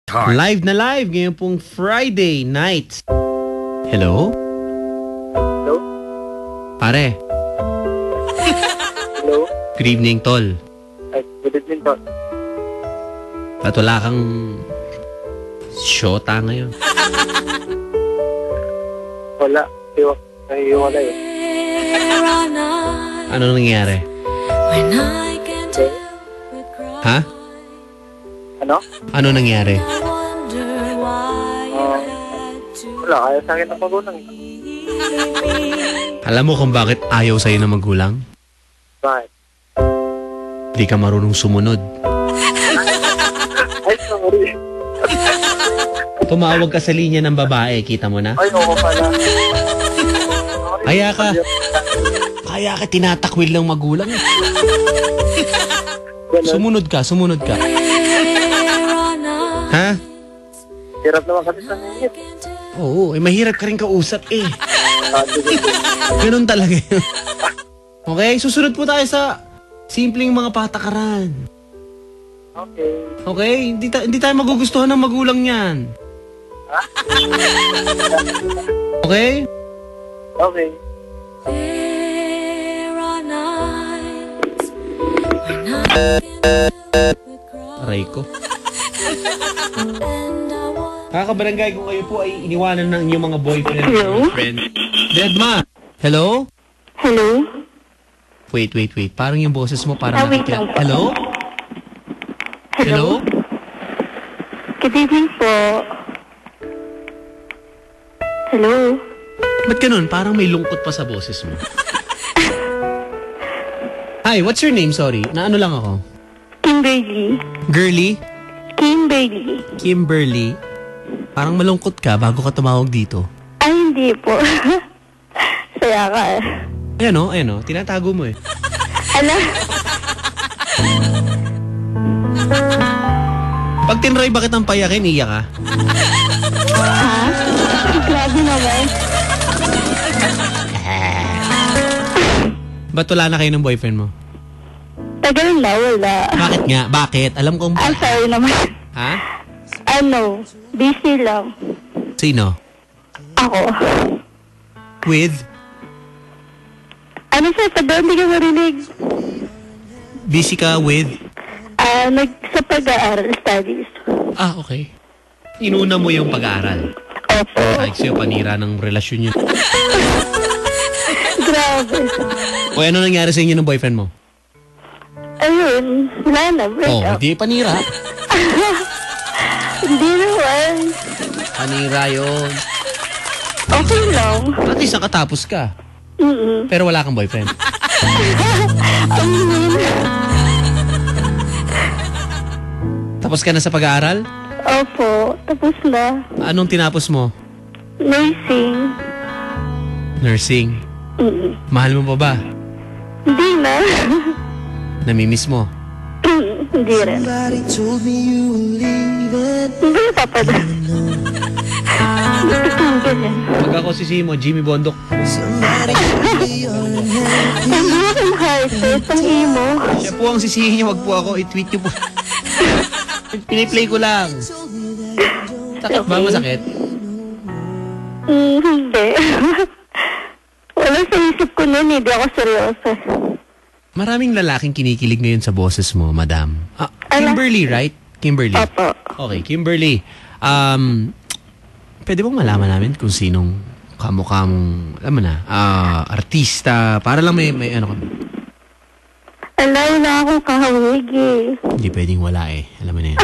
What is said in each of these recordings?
Live na live ngayon pong Friday night. Hello? Hello? Pare. Hello? Good evening, tol. Ay, good evening, Tol. At wala kang shota ngayon. Wala. Nahihiwala eh. Ano nangyari? Ha? Ano? Ano nangyari? Wala. Kaya sa akin ang magulang. Alam mo kung bakit ayaw sa'yo ng magulang? Bakit? Di ka marunong sumunod. Ay, sorry. Tumawag ka sa linya ng babae, kita mo na? Ay, oo pala. Kaya ka tinatakwil ng magulang. Sumunod ka. Ha? Hirap naman kasi sa ningit. Oo, mahirap ka rin kausap eh. Ganun talaga yun. Okay, susunod po tayo sa simpleng mga patakaran. Okay. Okay, hindi tayo magugustuhan ng magulang yan. Okay? Okay. Aray ko. Kakabarangay, kung kayo po ay iniwanan ng inyong mga boyfriend or girlfriend. Deadma! Hello? Hello? Wait. Parang yung boses mo parang wait lang. Hello? Hello? Good evening po. Hello? Ba't ganun? Parang may lungkot pa sa boses mo. Hi, what's your name? Sorry. Naano lang ako? Kimberly. Girly? Kimberly. Kimberly? Parang malungkot ka bago ka tumawag dito. Ay, hindi po. Saya ka eh. Ayan o. Tinatago mo eh. Ala? Pag tinry bakit ang payakin, iyak ka? Ha? Grabe naman. Ba't wala na kayo ng boyfriend mo? Tagal na, wala. Bakit nga? Bakit? Alam kong... I'm sorry naman. Ha? Ano? Busy lang. Sino? Ako. With? Ano siya? Pag hindi ka marinig. Busy ka with? Sa pag-aaral studies. Ah, okay. Inuna mo yung pag-aaral. Opo. Ay, sa'yo, panira ng relasyon yun. Grabe. O, ano nangyari sa inyo ng boyfriend mo? Ayun. Wala na. Break Oh, up. hindi panira. Hindi naman. Panira yun. Okay lang. At least nakatapos ka. Pero wala kang boyfriend. Tapos ka na sa pag-aaral? Opo. Tapos na. Anong tinapos mo? Nursing. Nursing. Mahal mo pa ba? Hindi na. Namimiss mo? Hindi rin. Hindi pa na. Gusto kong ganyan. Pag ako si mo, Jimmy Bondok. Hindi ako makaisip. Ang imo. Siya po ang sisihin niya, wag po ako. I-tweet niyo po. Piniplay ko lang. Sakit ba? Masakit? Hindi. Wala sa isip ko nun. Hindi ako seryoso. Maraming lalaking kinikilig ngayon sa boses mo, madam. Kimberly, right? Kimberly. Opo. Okay, Kimberly. Pwede bang malaman namin kung sinong kamukha mong, alam mo na, artista, para lang may ano kami. Alaw na akong kahawig eh. Hindi pwedeng wala eh. Alam mo na yan.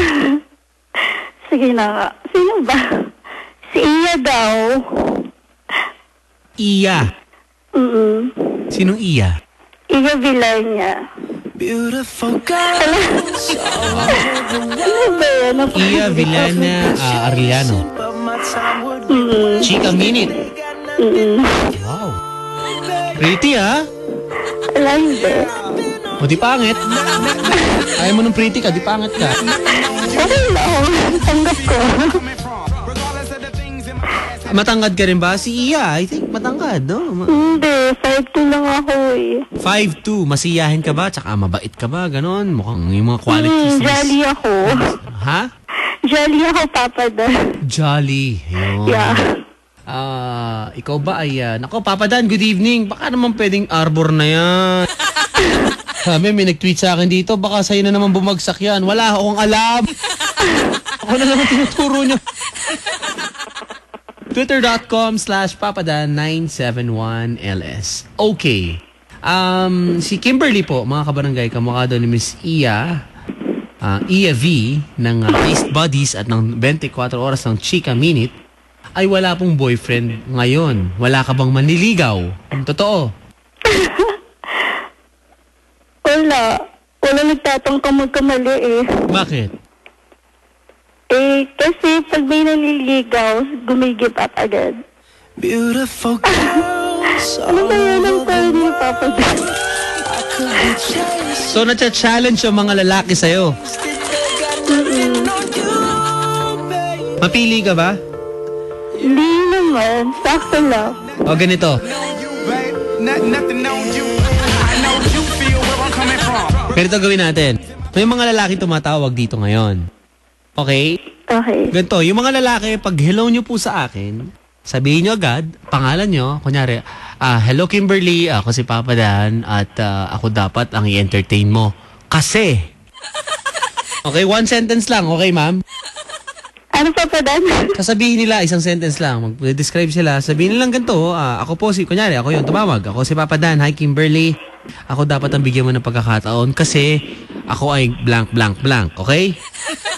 Sige na nga. Sino ba? Si Iya daw. Iya. Sinong Iya? Iya Villarnia. Beautiful girl. Ano ba yan? Iya Villana Arellano. Chika Minute. Wow. Pretty ha? Wala, hindi. O di pangit. Ayaw mo nung pretty ka, di pangit ka. Okay lang. Tanggap ko. Matangkad ka rin ba? Si Iya, I think matangkad, no? Hindi. 5'2" lang ako eh. 5'2", masiyahin ka ba? Tsaka mabait ka ba? Ganon, mukhang yung mga qualities. Jolly ako. Ha? Jolly ako, Papa Dan. Jolly. Yun. Yeah. Ikaw ba ay... nako, Papa Dan, good evening. Baka naman pwedeng arbor na yan. Sabi, may nag-tweet sa akin dito. Baka sa'yo na naman bumagsak yan. Wala akong alam. Ako na naman tinuturo nyo. Twitter.com/papadan971ls. Okay. Si Kimberly po, mga kabarangay, kamukha daw ni Miss Iya. Iya V ng Taste Buddies at ng 24 oras ng Chika Minute ay wala pong boyfriend ngayon. Wala ka bang manliligaw? Totoo. Wala. Wala nagtatangka magkamali eh. Bakit? Kasi pag may naliligaw, gumigive up agad. Beautiful girls. Ano ba yan ang tayo ni Papa Dan? So, na-challenge yung mga lalaki sa'yo. Mapili ka ba? Hindi naman. Sakto lang. O ganito. Ganito gawin natin. May mga lalaki tumatawag dito ngayon. Okay? Okay. Ganito, yung mga lalaki, pag hello nyo po sa akin, sabihin nyo agad, pangalan nyo, kunyari, hello Kimberly, ako si Papa Dan, at ako dapat ang i-entertain mo. Kasi. Okay, one sentence lang, okay ma'am? Ano, Papa Dan? Sasabihin nila, isang sentence lang, mag-describe sila, sabihin nilang ganito, ako po si, kunyari, ako yung tumawag, ako si Papa Dan, hi Kimberly, ako dapat ang bigyan mo ng pagkakataon kasi ako ay blank, blank, blank, okay?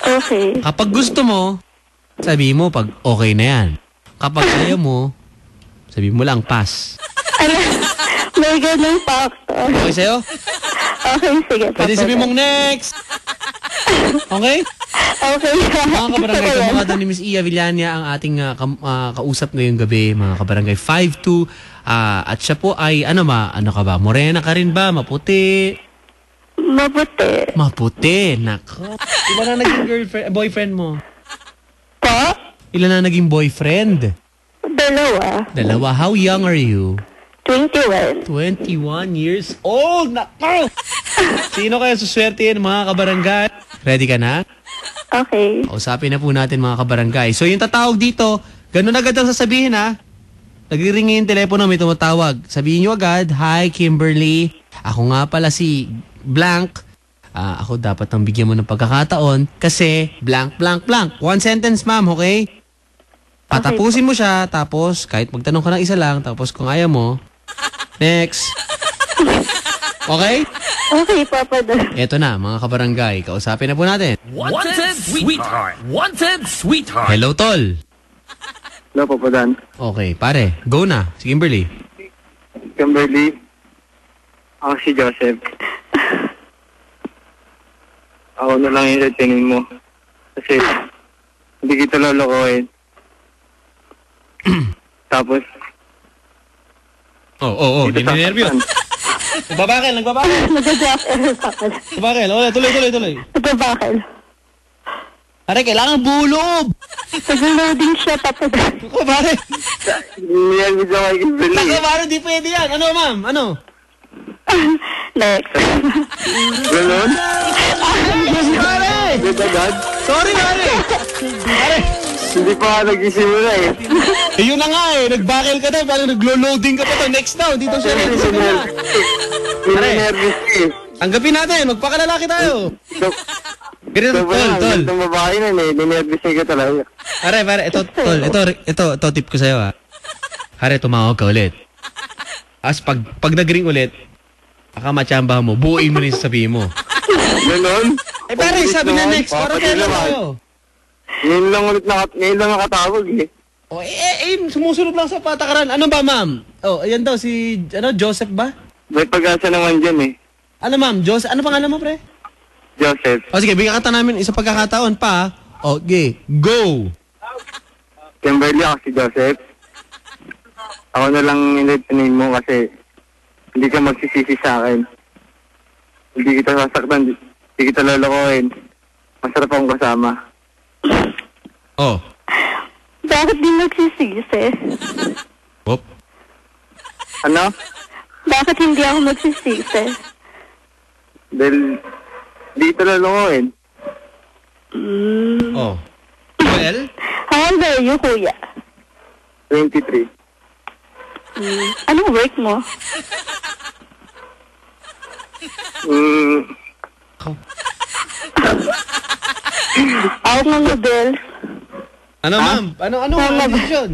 Okay. Kapag gusto mo, sabihin mo pag okay na yan. Kapag ayaw mo, sabihin mo lang pass. Ano? May ganang factor. Okay sa'yo? Okay, sige, Papa Pwede sabihin Dan. mong next! Okay? Okay. Mga kabarangay, kamukha doon ni Miss Iya Villania ang ating kausap ngayong gabi, mga kabarangay 5'2". At siya po ay, ano ka ba? Morena ka rin ba? Maputi? Mabuti. Maputi. Nako. Ilan na naging boyfriend mo? Po? Ilan na naging boyfriend? Dalawa. How young are you? 21. 21 years old! Nako! Sino kaya suswertein, mga kabarangay? Ready ka na? Okay. Usapin na po natin, mga kabarangay. So yung tatawag dito, ganun agad ang sasabihin ha. Nagriringi yung telepono, may tumatawag. Sabihin nyo agad, hi Kimberly, ako nga pala si blank. Ako dapat ang bigyan mo ng pagkakataon kasi blank, blank, blank. One sentence ma'am, okay? Patapusin mo siya, tapos kahit magtanong ka ng isa lang, tapos kung ayaw mo, next. Okay? Okay, Papa Dan. Eto na, mga kabarangay, kausapin na po natin. Wanted sweetheart. Wanted sweetheart. Hello, tol. Hello, Papa Dan. Okay, pare, go na. Si Kimberly. Kimberly, ako si Joseph. Ako na lang yung entertainin mo. Kasi, hindi kita lolokohin. Tapos, hindi nervyos. Nagbabakil. Nagbabakel, Papa Dan. Nagbabakil, tuloy. Nagbabakel. Pare, kailangan bulob. Nag-loading siya, Papa Dan. Ako, pare. niyagid ako kay Kimberly. Ako, pare, di pwede yan. Ano, ma'am? Ano? Next. Ganon? Pare! Good agad? Sorry, pare. Pare, Hindi pa nga nagsisimula eh. yun na nga eh. Nagbakil ka na. Parang naglo-loading ka pa to. Next now. Dito siya. Nervous eh. Tanggapin natin. Magpakalalaki tayo. Ganito, Sobrang tol. Itong babae na eh. Ninervous ka talaga. Pare, ito tip ko sa'yo ha. Pare, tumawag ka ulit. As pag nag-ring ulit, baka machamba mo, buuin mo rin sa sabihin mo. Ganon? Eh pare, sabi na next, para kaya lang tayo. Ngayon lang nakatawag eh. Oh, sumusunod lang sa patakaran. Ano ba, ma'am? Oh, ayan daw, si, Joseph ba? May pag-asa naman dyan eh. Ano, ma'am? Joseph? Ano pangalan mo, pre? Joseph. O, sige, bigyan ka namin isang pagkakataon pa. Okay, go! Kimberly, ako si Joseph. Ako na lang entertainin mo kasi hindi ka magsisisi sa akin. Hindi kita sasaktan, hindi kita lolokohin. Masarap akong kasama. Oh. Bakit di magsisisi? Whoop. Ano? Bakit hindi ako magsisisi? Dahil di kita lolokohin. Oh. Well, How old are you, kuya? 23. Anong work mo? Ako ng model. ano ma'am? Ano ang desisyon?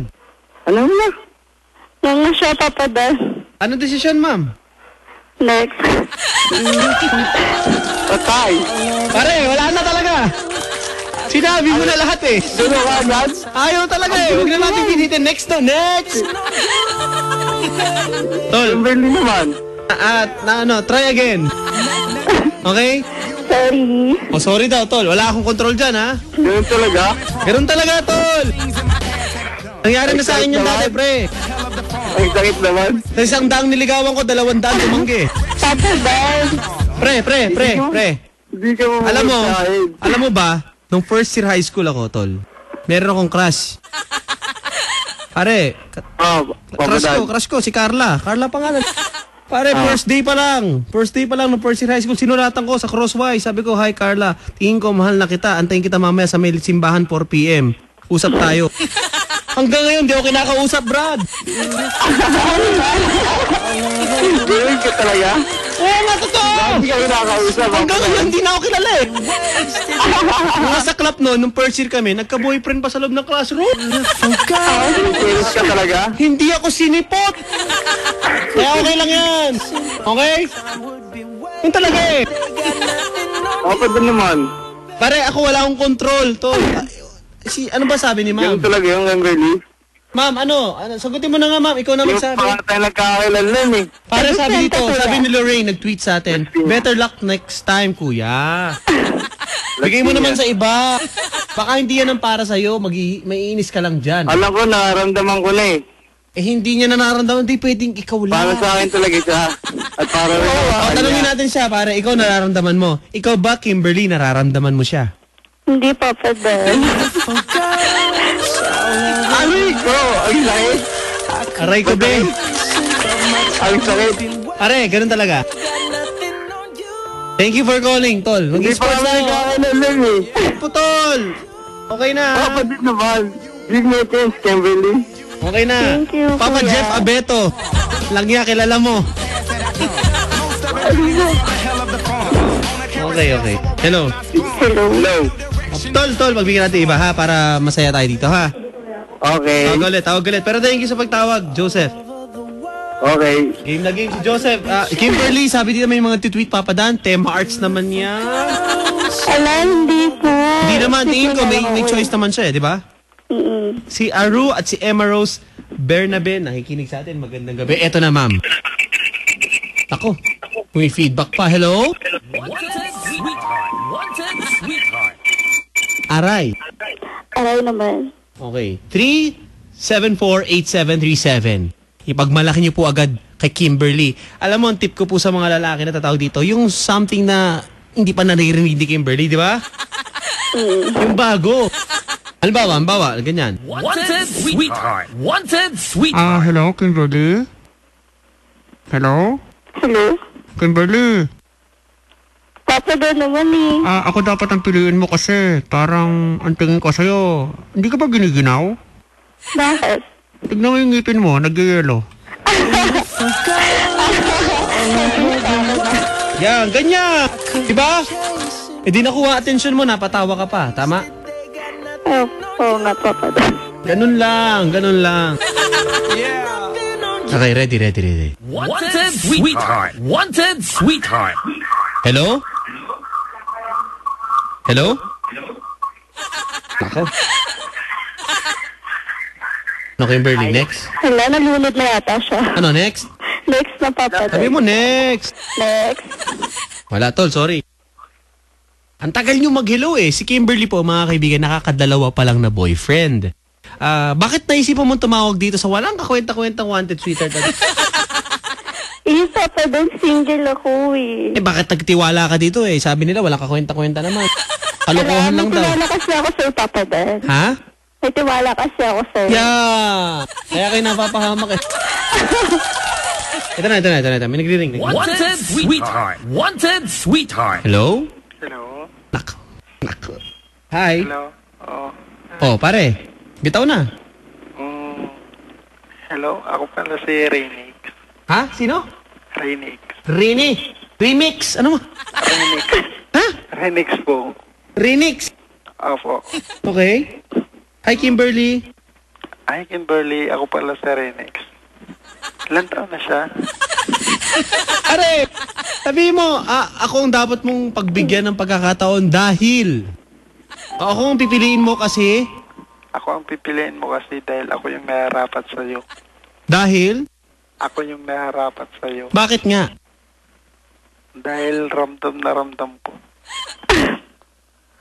Ano na? Nang na siya, Papa Dan. Ano desisyon, ma'am? Next. Patay. Pare, wala na talaga. Sinabi mo na lahat eh. Sino ka, Dad? Ayaw talaga eh. Huwag na natin pinitin. Next to, next. Tol, Kimberly naman. try again. Okay? Sorry. Oh, sorry daw, tol. Wala akong control dyan, ha? Ganun talaga? Ganun talaga, tol. Nangyari na sa akin yung dati, pre. Ang sakit naman. Sa 100 niligawan ko, 200 tumanggi. Papa Dan. Pre. Hindi ka mo Alam mo ba, nung first year high school ako, tol, meron akong crush. Pare, crush ko, si Carla. Carla pangalan. Pare, first day pa lang nung first year high school, sinulatan ko sa Crosswise. Sabi ko, hi Carla, tingin ko mahal na kita. Antayin kita mamaya sa may simbahan 4 p.m. Usap tayo. Hanggang ngayon, di ako kinakausap, Brad. Ganun ka talaga? Oo nga, totoo. Hindi ka nakakausap. Hanggang ngayon, hindi na ako kilala eh. Mga saklap noon, nung first year kami, nagka-boyfriend pa sa loob ng classroom. Serious ka talaga? Hindi ako sinipot. Kaya okay lang yan. Okay? Yun talaga eh. Ako din naman. Pare, ako wala akong control. Tol. Ano ba sabi ni Ganun ma'am? talaga yung Kimberly. Ma'am, sagutin mo na nga ma'am. Ikaw na Yung magsabi. pangalan tayo nagkakakilan eh. Pare, sabi dito, sabi ni Lorraine, nag-tweet sa atin, better luck next time, kuya. Bigay mo naman sa iba. Baka hindi yan ang para sa'yo. Maiinis ka lang dyan. Alam ko, nararamdaman ko na eh. Eh, hindi niya na nararamdaman. Hindi pwedeng ikaw lang. Para sa akin talaga siya. At para rin ako sa Tanungin kanya. natin siya, pare. Ikaw nararamdaman mo. Ikaw ba, Kimberly, nararamdaman mo siya? Hindi, Papa Dan. Aray ko! Ang sakit! Aray ko, be. Ang sakit! Pare, ganun talaga. Thank you for calling, tol. Hindi pa Mag-sports kami tayo. nagkakakilan eh. Putol. Okay na. ha? Papa din naman. Big no chance, Kimberly. Okay na. Thank you, Papa kuya. Jeff Abeto. Langya, kilala mo. Okay. Hello. Hello. Tol, magbigyan natin iba ha para masaya tayo dito ha. Okay. Tawag ulit. Pero thank you sa pagtawag, Joseph. Okay. Game na game si Joseph. Kimberly, sabi dito may mga tweet Papa Dan. Tema arts naman yan. Ala, hindi po. Hindi naman, tingin ko may choice naman siya eh, di ba? Si Aru at si Emma Rose Bernabe nakikinig sa atin. Magandang gabi. Eto na, ma'am. Ako, may feedback pa. Hello? Wanted sweetheart. Aray. Aray naman. Okay. 3748737. Ipagmalaki niyo po agad kay Kimberly. Alam mo, ang tip ko po sa mga lalaki na tatawag dito, yung something na hindi pa naririnig ni Kimberly, di ba? Yung bago. Halimbawa, ganyan. Wanted sweetheart. Wanted sweetheart. Hello, Kimberly? Hello? Hello? Kimberly? Papa Dan naman eh. Ako dapat ang piliin mo kasi parang ang tingin ko sa'yo. Hindi ka ba giniginaw? Bakit? Tignan mo yung ngipin mo, nag-yelo. Yan, ganyan. Diba? Eh di nakuha atensyon mo, napatawa ka pa. Tama? Oo nga, Papa Dan. Ganun lang. Okay, ready. Wanted sweetheart. Wanted sweetheart. Hello? Ako. Ano, Kimberly? Next? Hala, nalunod na yata siya. Ano, next? Next na, Papa Dan. Sabi mo, next. Next. Wala, tol, sorry. Ang tagal nyo mag-hello eh. Si Kimberly po, mga kaibigan, nakakadalawa pa lang na boyfriend. Bakit naisipan mo tumawag dito sa walang kakwenta-kwentang wanted sweetheart? Papa Dan, single ako eh. Eh, bakit nagtiwala ka dito eh? Sabi nila, walang kakwenta-kwenta naman. Kalokohan lang daw. May tiwala kasi ako sa'yo, Papa Dan. Ha? May tiwala kasi ako sa'yo. Yeah! Kaya kayo napapahamak eh. Ito na. May nagre-ring. Wanted sweetheart. Wanted sweetheart. Hello? Hello? Nako. Hi. Hello? Oo. Oh, pare. Bitaw na. Hello, ako pala si Renix. Ha? Sino? Renix. Rini. Remix. Ano mo? Renix. Ha? Renix po. Renix. Opo. Okay. Hi, Kimberly. Hi, Kimberly. Ako pala si Renix. Ilan taon na siya? Are, sabi mo, ako ang dapat mong pagbigyan ng pagkakataon dahil ako ang pipiliin mo kasi Ako ang pipiliin mo kasi dahil ako yung naharapat sa'yo. dahil Ako yung naharapat sa'yo. bakit nga? Dahil ramdam na ramdam ko.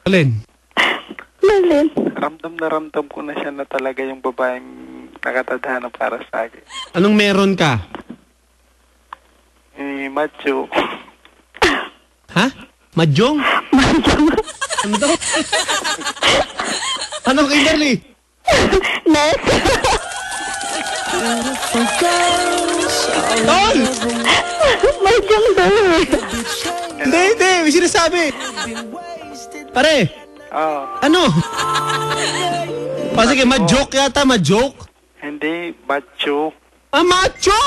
Alin? Malin. Ramdam ko na siya na talaga yung babaeng nakatadhana para sa akin. Anong meron ka? Macho. Ha? Mahjong? Ano daw? Ano, Kimberly? Next. Tol! Mahjong daw eh. Hindi. May sinasabi. Pare, ano? Sige, ma-joke yata, ma-joke. Hindi, macho. Macho!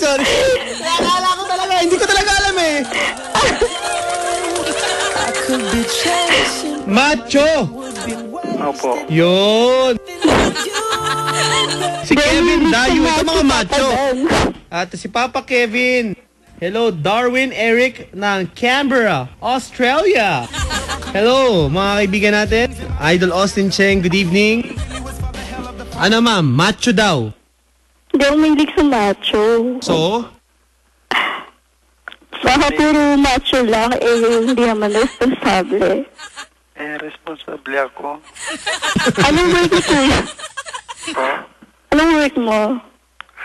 sorry. Akala ko talaga, hindi ko talaga alam eh. Macho! Opo. Yun! Si Kevin Dayo, ito mga macho. At si Papa Kevin. Hello, Darwin Eric ng Canberra, Australia. Hello, mga kaibigan natin. Idol Austin Cheng, good evening. Ano ma'am, macho daw. Hindi ako mahilig sa macho. So? Baka puro macho lang, hindi naman responsable. Responsable ako. Anong work mo, kuya? Po? Anong work mo?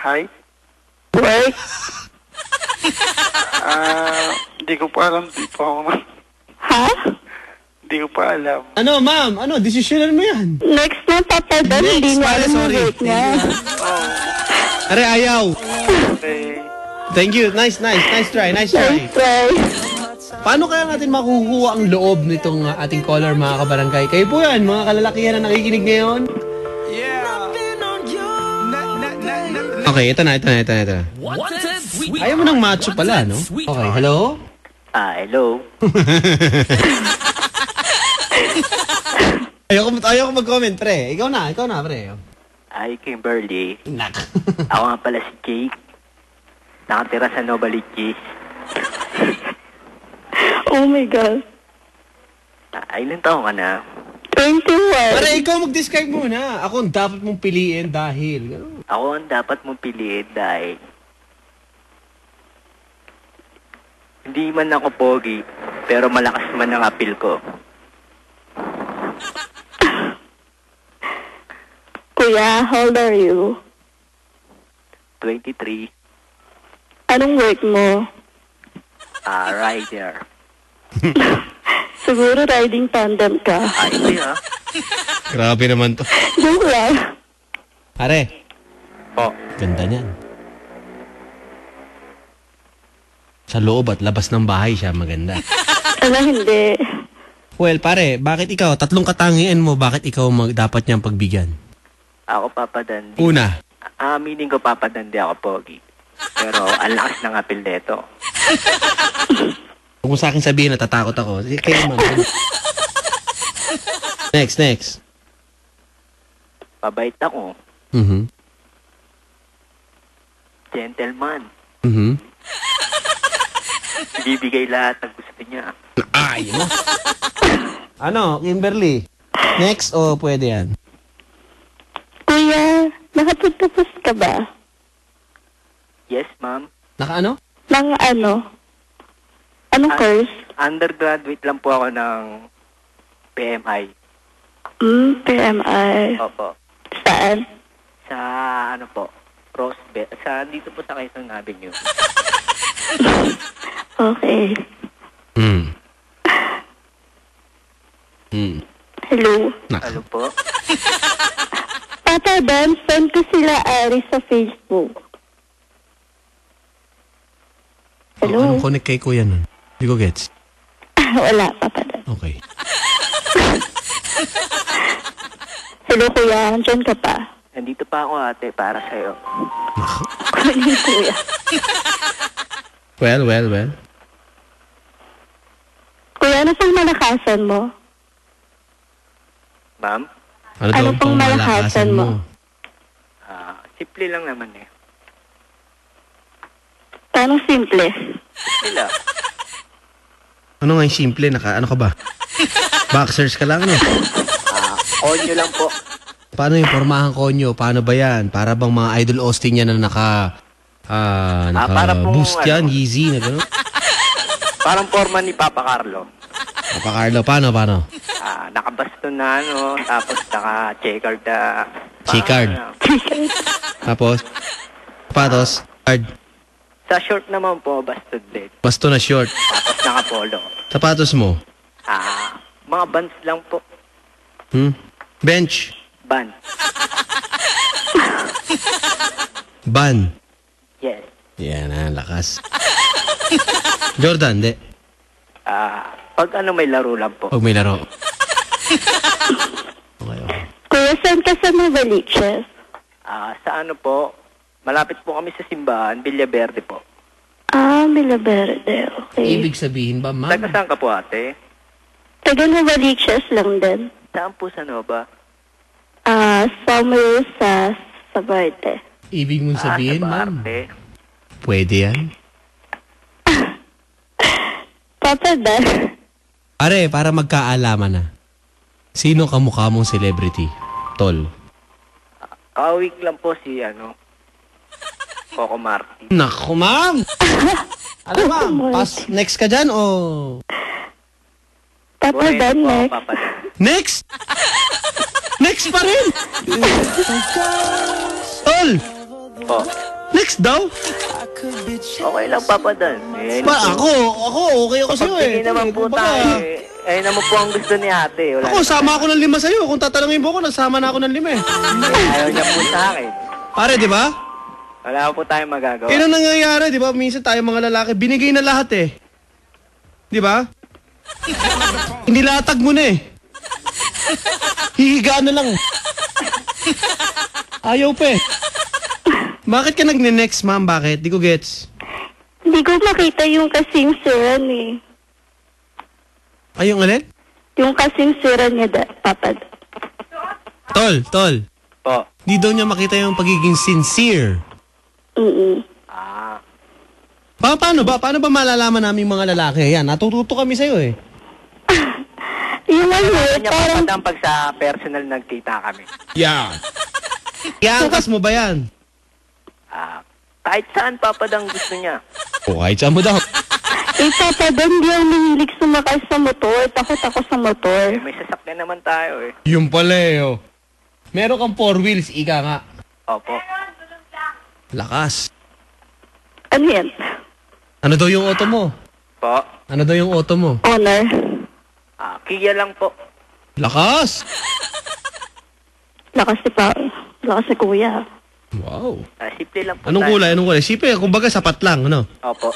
Hi? Work? Hindi ko pa alam. Ha? Hindi ko pa alam. Ano ma'am, desisyonan mo yan. Next na, Papa Dan, hindi niya alam yung work niya. Are, ayaw. Okay. Thank you, nice try. Nice try. Paano kaya natin makukuha ang loob nitong ating caller, mga kabarangay? Kayo po yan, mga kalalakihan na nakikinig ngayon. Okay, ito na. Wanted sweetheart. Ayaw mo ng macho pala, no? Okay, hello? Hello. Ayaw ko mag-comment, pre. Ikaw na, pre. Hi, Kimberly. Nak. Ako nga pala si Jake. Nakatira sa Novaliches. Oh my God. Ilan taon ka na? 21. Pare, ikaw mag-describe muna. Ako ang dapat mong piliin dahil. Ganun. Ako ang dapat mong piliin dahil hindi man ako pogi, pero malakas man ang appeal ko. Kuya, how old are you? 23. Anong work mo? Rider. Siguro riding tandem ka. Hindi Grabe naman to. Joke lang. Pare. Po. Ganda niyan. Sa loob at labas ng bahay siya maganda. Hindi. Well, pare, bakit ikaw? Tatlong katangian mo, bakit ikaw dapat niyang pagbigyan? Ako, Papa Dan. Una. Meaning ko, Papa Dan, di ako pogi. Pero ang lakas ng appeal nito. Kung sa akin sabihin, natatakot ako. Kaya naman. Next. Pabait ako. Mhm. Gentleman. Mhm. Bibigay lahat ng gusto niya. Ay, mo. Ano, Kimberly? Next o pwede yan? Kuya, nakapagtapos ka ba? Yes, ma'am. Naka ano? Nang ano? Anong course? Undergraduate lang po ako ng PMI. PMI. Opo. Saan? Sa ano po? Rosebud. Dito po sa Quezon Avenue. Okay. Hello? Ano po? Papa Dan, friend ko sila Ari sa Facebook. Hello? Anong connect kay kuya nun? Hindi ko gets. Wala, Papa Dan. Okay. Hello, kuya. Nandiyan ka pa? Nandito pa ako ate para sa'yo. Kunin, kuya. Well. Kuya, ano pang malakasan mo? Ma'am? Ano Ano daw pang pang malakasan mo? Simple lang naman eh. Paano simple? Simple lang. Ano nga yung simple? Ano ka ba? Boxers ka lang, ano? Konyo lang po. Paano yung pormahan konyo? Paano ba yan? Para bang mga Idol Austin yan na para pong, boost yan, Yeezy, na gano'n? Parang forma ni Papa Carlo. Papa Carlo, paano? Nakabaston na tapos naka-checkered na... Checkered. Tapos, sapatos, card. Sa short naman po, baston din. Basto na short. Tapos naka-polo. Sapatos mo? Mga bands lang po. Bench. Band. Ban. Yes. Yan, lakas. Jordan, di. Pag may laro lang po. Pag may laro. Okay. Kuya, saan ka sa Novaliches? Sa po, malapit po kami sa simbahan, Villaverde po. Villaverde. Okay. Ibig sabihin ba, ma'am? Taga saan ka po ate? Taga Novaliches lang din. Saan po sa Nova? Somewhere sa Sabarte. Ibig mong sabihin, sa ma'am? Barte. Pwede yan? Papa Dan. Pare, para magkaalaman na. Sino kamukha mong celebrity? Tol. Kawig lang po si Coco Martin. Naku, ma'am! Ano, ma'am? Next ka dyan o... Papa Bueno Dan, po, next. Papa Dan. Next! Next pa rin! Tol! Po. Next daw? Okay lang, Papa Dan. Ako, okay ako sa'yo eh. Pagbigay naman po Kumbaga, tayo. Ayun naman po ang gusto ni ate. Wala Ako, sama ako ng 5 sa'yo. Kung tatanungin mo ako, nagsama na ako ng 5 eh. Ayaw niya po sa akin. Pare, di ba? Wala po tayong magagawa. Yun ang nangyayari, di ba? Minsan tayo mga lalaki, binigay na lahat eh. Di ba? Hindi latag mo na eh. Hihigaan na lang. Ayaw pa eh. Bakit ka nagne-next, ma'am? Bakit? Di ko gets. Hindi ko makita yung kasimsiran eh. Ay, yung alin? Yung kasimsiran niya, Papa Dan. Tol. Po. Di daw niya makita yung pagiging sincere. Paano ba? Paano ba malalaman namin mga lalaki? Yan, natututo kami sa'yo eh. Yung Niya parang... papadang pag sa personal nagkita kami. Yeah. Iangkas mo ba yan? Kahit saan papadang gusto niya. O, kahit saan mo daw. Papa Dan, di ako nahilig sumakay sa motor. Takot ako sa motor. May sasakyan naman tayo eh. Yung pala eh, oh. Meron kang 4 wheels, ika nga. Opo. Lakas. Ano yan? Ano daw yung auto mo? Po. Ano daw yung auto mo? Honor. Kia lang po. Lakas! Lakas si kuya. Wow. Simple lang po Anong tayo. kulay? Sipe, kumbaga sapat lang, ano? Opo.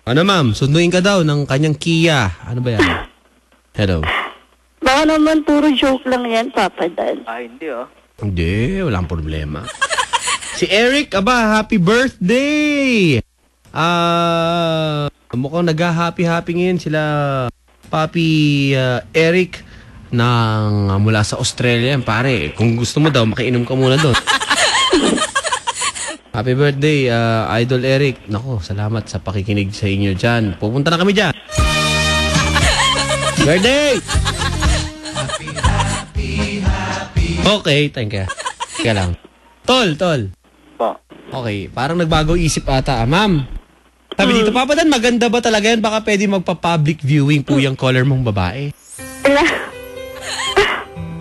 Ano ma'am, sunduin ka daw ng kanyang Kia. Ano ba yan? Hello. Baka naman puro joke lang yan, Papa Dan. Hindi oh. Hindi, walang problema. Si Eric, happy birthday! Mukhang nag-happy-happy ngayon sila Papi Eric mula sa Australia. Pare, kung gusto mo daw, makiinom ka muna doon. Happy birthday, Idol Eric. Nako, salamat sa pakikinig sa inyo dyan. Pupunta na kami dyan. Birthday! Okay, thank you. Teka lang. Tol. Po. Okay, parang nagbago isip ata. Ma'am, sabi dito, Papa Dan, maganda ba talaga yan? Baka pwede magpa-public viewing po yung color mong babae.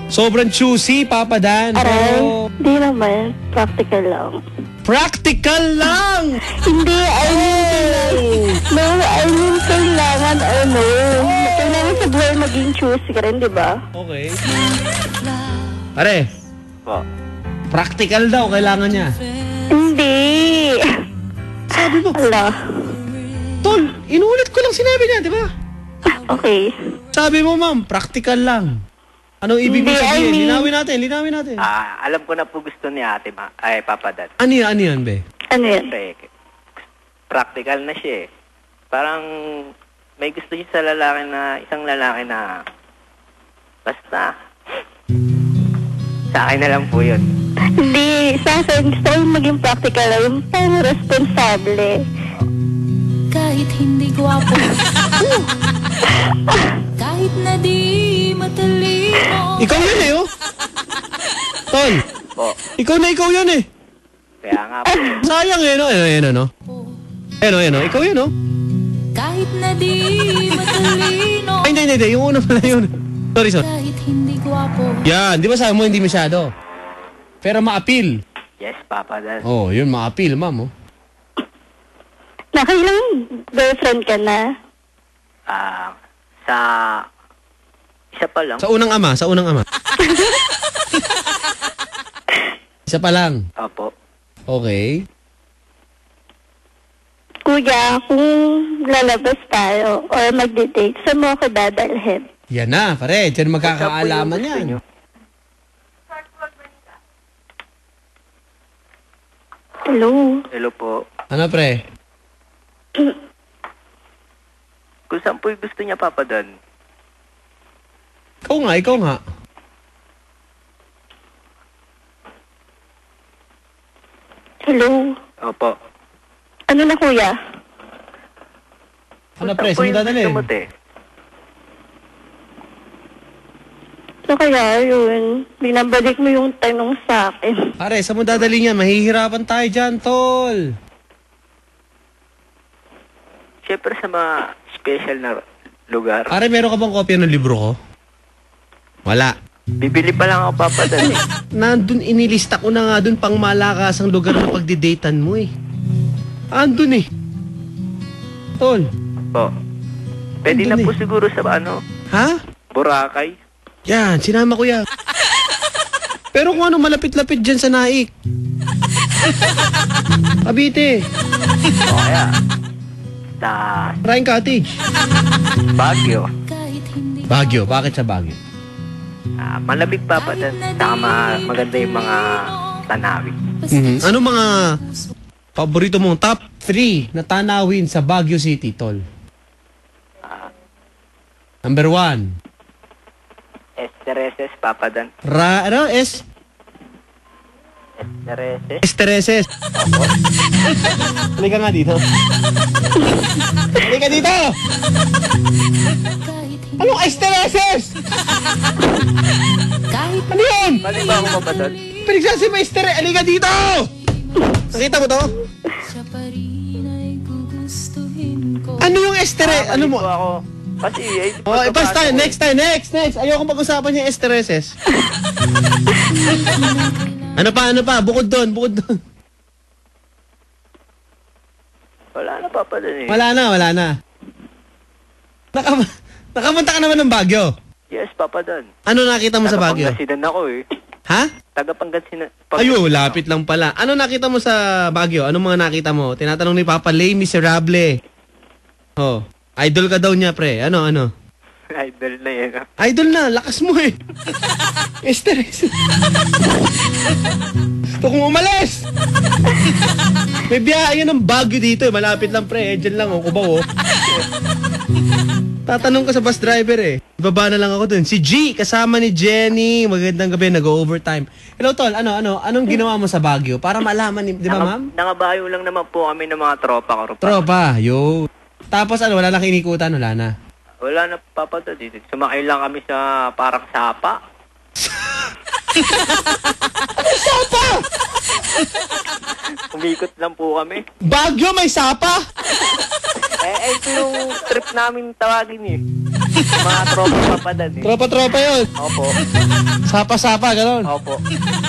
Sobrang choosy, Papa Dan. Aray, Oh, di naman. Practical lang. practical lang! Hindi, I mean, kailangan, kailangan sa buhay maging choosy ka rin, di ba? Okay. Pare, Po. practical daw, kailangan niya. Hindi. Sabi mo, Ala. Tol, inulit ko lang sinabi niya, di ba? Okay. Sabi mo, ma'am, practical lang. Anong ibig Hindi, sabihin? I mean- Linawin natin. Alam ko na po gusto ni ate, Papa Dan. Ano yan, be? Ano yan? Siyempre, practical na siya eh. Parang may gusto siya sa isang lalaki na basta sa akin na lang po yun. Hindi, sa akin gusto ko yung maging practical lang, yung parang responsable. Kahit hindi gwapo. Kahit na di matalino. Ikaw yun eh, oh. Tol, Po, ikaw yun eh. kaya nga po. Sayang eh, no? Ano? Ano? Ikaw yun, no? Kahit na di matalino. Ay, hindi. Yung una pala yun. Sorry. Kahit hindi gwapo. Yan, di ba sabi mo hindi masyado? Pero ma-appeal. Yes, Papa Dan. Oh, yun, ma-appeal, ma'am, oh. Nakailang girlfriend ka na? Sa isa pa lang. Sa unang ama. Isa pa lang. Opo. Okay. Kuya, kung lalabas tayo or magde-date, saan mo ako dadalhin? Yan na, pare. Diyan magkakaalaman Gusto yan. niyo? Hello? Hello po. Ano, pre? Kung saan po yung gusto niya, Papa Dan? Ikaw nga. Hello? Opo. Ano na kuya? Ano, Kung pre? saan po Saan mo yung dadalhin? gusto mo, te? So kaya yun, binabalik mo yung tanong sa akin. Pare, saan mo dadalhin yan? Mahihirapan tayo dyan, tol. Siyempre sa mga special na lugar. Pare, meron ka bang kopya ng libro ko? Wala. Bibili pa lang ako, Papa Dan eh. Nandun, inilista ko na nga dun pang malakasang lugar na pagdidatean mo eh. Andun eh. Tol. Po. Pwede na Andun po siguro sa Ha? Boracay. Yan, sinama ko yan. Pero kung ano, malapit-lapit dyan sa Naik. Cavite. O kaya, sa Ryan Cottage. Baguio. Kahit hindi Baguio. Bakit sa Baguio? Malabig, Papa Dan. Saka maganda yung mga tanawin. Ano mga paborito mong top 3 na tanawin sa Baguio City, tol? Number 1. Estereses, Papa Dan. Estereses. Estereses. Halika nga dito. Halika dito! kahit hindi Anong estereses? kahit Ano yun? Mali ba ako, Papa Dan? Pinagsasabi mo estere. Halika dito! Nakita mo to? siya pa rin ay gugustuhin ko. Ano yung estere? Ano mo? Mali po ako. Kasi, Oh, basta tayo. Next. Ayoko pag-usapan yung estereses. Ano pa? Bukod doon. Wala na, Papa Dan eh. Wala na. Nakapunta ka naman ng Baguio. Yes, Papa Dan. Ano nakita mo sa Baguio? Taga-Pangasinan ako eh. Ha? Taga-Pangasinan. Ayo, lapit lang pala. Ano nakita mo sa Baguio? Anong mga nakita mo? Tinatanong ni Papa Les Miserable. Oh, idol ka daw niya, pre. Ano? Idol na yan. Idol na, lakas mo eh. Esteres. Gusto kong umalis. May biyahe ng Baguio dito eh. Malapit lang, pre. Diyan lang, Cubao. Tatanong ka sa bus driver eh. Ibaba na lang ako dun. Si G, kasama ni Jenny. Magandang gabi, nag-overtime. Hello, Tol. Anong ginawa mo sa Baguio? Para malaman, di ba, ma'am? Nangabayo lang naman po kami ng mga tropa ko. Tropa, yo. Tapos wala na kinikutan, wala na. Wala na, Papa Dan. Sumakay lang kami sa parang sapa. Sapa! Umikot lang po kami. Baguio, may sapa! Ito yung trip namin tawagin eh. Mga tropa, Papa Dan eh. Tropa-tropa yun. Opo. Sapa-sapa, gano'n. Opo.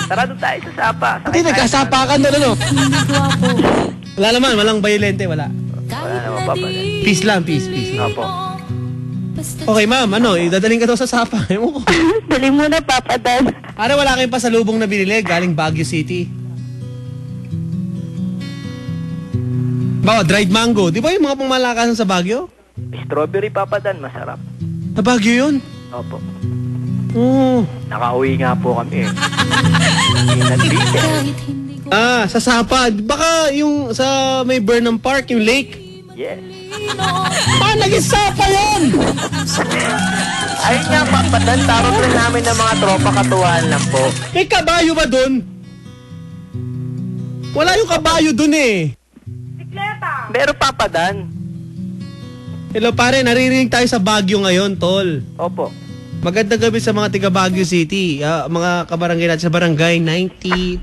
Tara doon tayo sa sapa. Hindi, nagkasapakan doon, ano? hindi gwapo. Wala naman, walang violente, wala. Kahit naman, na Papa di Dan. Peace lang, peace. Opo. basta Okay, ma'am, idadaling ka daw sa sapa. Ewan ko. Dali mo na, Papa Dan. Para wala kayong pasalubong na binili galing Baguio City. Bawa, dried mango. Di ba yung mga pangmalakasan sa Baguio? Strawberry, Papa Dan. Masarap. Sa Baguio yun? Opo. Oo. Nakauwi nga po kami eh. Nag-beach eh. Sa Sapad. Baka yung sa may Burnham Park, yung lake. Yes. Naging Sapa yun! Ayun nga, papadan. Tarot lang namin ng mga tropa, katuwaan lang po. May kabayo ba dun? Wala yung kabayo dun eh. Pero papadan. Hello pare, naririnig tayo sa Baguio ngayon, tol. Opo. Magandang gabi sa mga taga Baguio City. Mga kabarangay natin sa barangay 92.7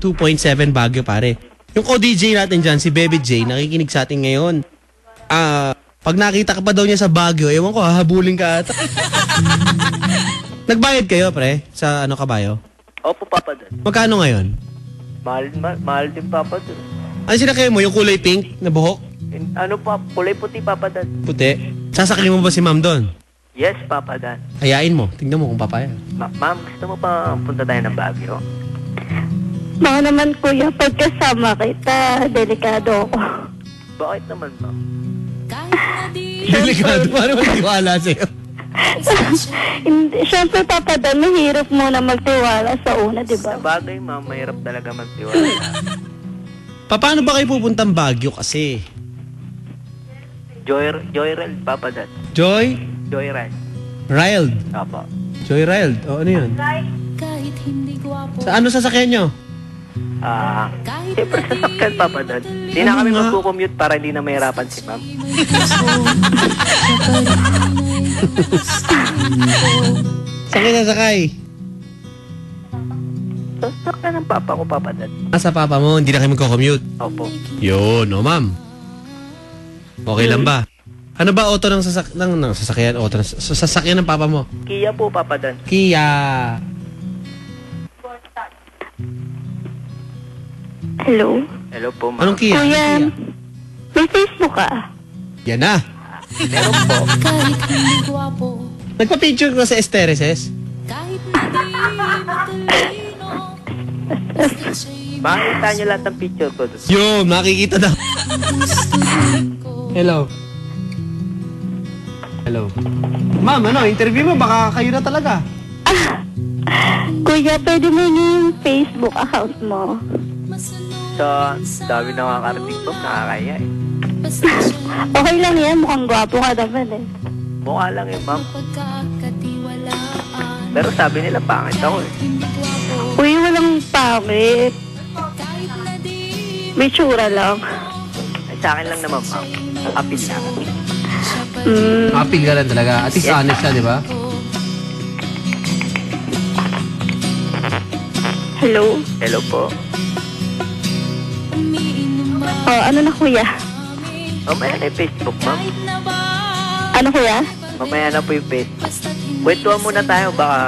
Baguio, pare. Yung co-DJ natin dyan, si Bebe J, nakikinig sa atin ngayon. Pag nakita ka pa daw niya sa Baguio, ewan ko, hahabulin ka ata. Nagbayad kayo, pre, sa kabayo? Opo, papadan. Magkano ngayon? Mahal din papadan. Ano sinakay mo? Yung kulay pink na buhok? Ano pa, kulay puti papadan. Puti? Sasakay mo ba si ma'am doon? Yes, papadan. Hayain mo. Tingnan mo kung papaya. Ma'am, gusto mo pa punta tayo ng Baguio? Baka naman kuya, pagkasama kita, delikado ako. Bakit naman, ma'am? Delikado. Paano magtiwala sa'yo? Hindi, syempre papadan, mahirap muna magtiwala sa una, di ba? Sa bagay, ma'am, mahirap talaga magtiwala. Paano ba kayo pupuntang Baguio kasi? Joyride, papadan. Joyride. Riled? Opo. Joyride? O ano yun? Kahit hindi gwapo. Sa ano sasakyan nyo? Siyempre sasakyan, papadan. Hindi na kami magkukommute para hindi na mahirapan si ma'am. Saan kayo sasakay? Sasakyan ng papa ko, papadan. Sa papa mo, hindi na kayo magko-commute? Opo. Yun, ma'am. Okay lang ba? Ano ba auto ng sasakyan? Auto ng sasakyan ng papa mo? Kia po, papadan. Kia. Hello? Hello po, ma'am. Anong Kia? Kuya, Anong Kia? may Facebook ka? Yan na. Meron po. Kahit hindi gwapo. Nagpa-picture ka sa Estereses? Kahit hindi matalino. Basta siya'y Makikita niyo lahat ng picture ko doon. Yun, makikita na. gustuhin ko. Hello. Hello. Ma'am, interview mo? Baka kayo na talaga. Kuya, pwede mo yung Facebook account mo. Sa dami na nakakarating po, nakakaya eh. Basta siya'y Okay lang yan, mukhang gwapo ka naman eh. Mukha lang eh, ma'am. pagkakatiwalaan. Pero sabi nila, pangit ako eh. Hindi gwapo. Uy, walang pangit. Kahit na di May tsura lang. Ay, sa akin lang naman, ma'am. Apil lang. siya pa Apil ka lang talaga. At least honest siya, di ba? Hello? Hello po. umiinom ba Oh, ano na kuya? Mamaya na yung Facebook, ma'am. kahit na ba Ano kuya? Mamaya na po yung Facebook. basta't hindi Kwentuhan muna tayo, baka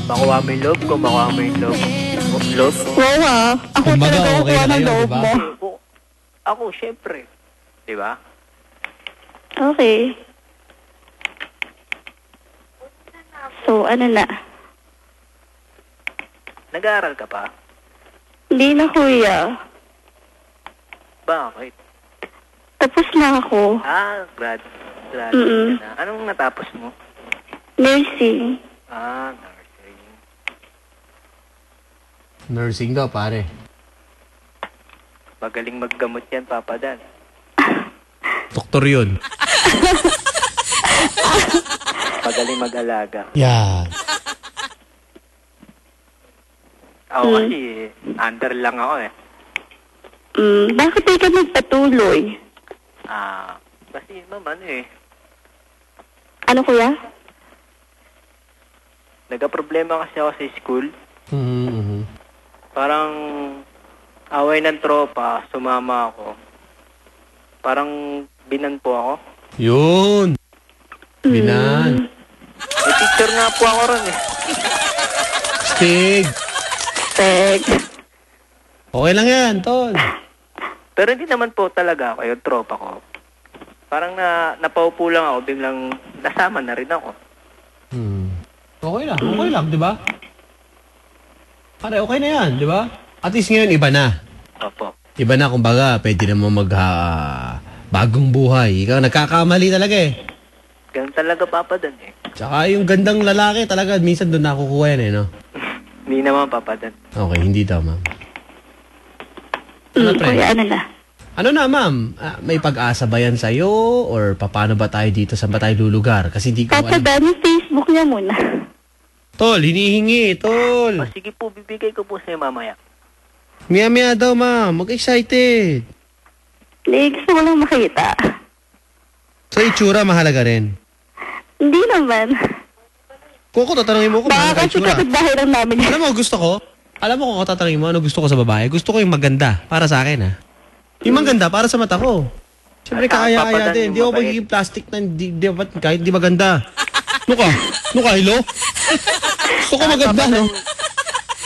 makuha mo yung loob ko, makuha mo yung loob ko. Wow ha? Ako Kumbaga, talaga okay kukuha na ng kayo, loob diba? mo. Ako, syempre. Di ba? Okay. So, ano na? Nag-aaral ka pa? Hindi na kuya. Bakit? Tapos na ako. Grad Mm-mm. ka na. Anong natapos mo? Nursing. Nursing. Nursing daw, pare. Magaling maggamot yan, Papa Dan. Doktor yun. Magaling mag-alaga. Yan. Ako kasi, under lang ako eh. Bakit di ka magpatuloy? Kasi ma'am, ano eh. Ano kuya? Nagka-problema kasi ako sa school. Mm-hmm. Parang away ng tropa, sumama ako. Parang binan po ako. Yun. Binan. May picture nga po ako ron eh. Stig. Teg. Okay lang yan, tol. Pero hindi naman po talaga ako, yung tropa ko. Parang napaupo lang ako, biglang nasama na rin ako. Okay lang, di ba? Pare, okay na yan, di ba? At least ngayon, iba na. Opo. Iba na, kumbaga, pwede na mo bagong buhay. Ikaw, nagkakamali talaga eh. Ganun talaga, Papa Dan eh. Tsaka yung gandang lalaki talaga, minsan doon nakukuha yan eh, no? Hindi naman, Papa Dan. Okay, hindi daw, ma'am. Ano, pre? Kuya, ano na? Ano na, ma'am? May pag-asa ba yan sa'yo? Or paano ba tayo dito? Saan ba tayo lulugar? Kasi hindi ko Papa alam. Dan, yung Facebook niya muna. Tol, hinihingi, tol. O sige po, bibigay ko po sa'yo mamaya. Mia daw, ma'am. Mag-excited. Hindi, gusto ko lang makita. Sa itsura, mahalaga rin. Hindi naman. Kung ako tatanungin mo kung Baka mahalaga kasi itsura. kapit-bahay lang namin. Alam mo, gusto ko? Alam mo kung ako tatanungin mo, ano gusto ko sa babae? Gusto ko yung maganda. Para sa akin, ha? Yung maganda, para sa mata ko. Siyempre, kaya-kaya din. Hindi ako magiging plastic na kahit hindi maganda. Ano ka, hello? Gusto ko maganda, no?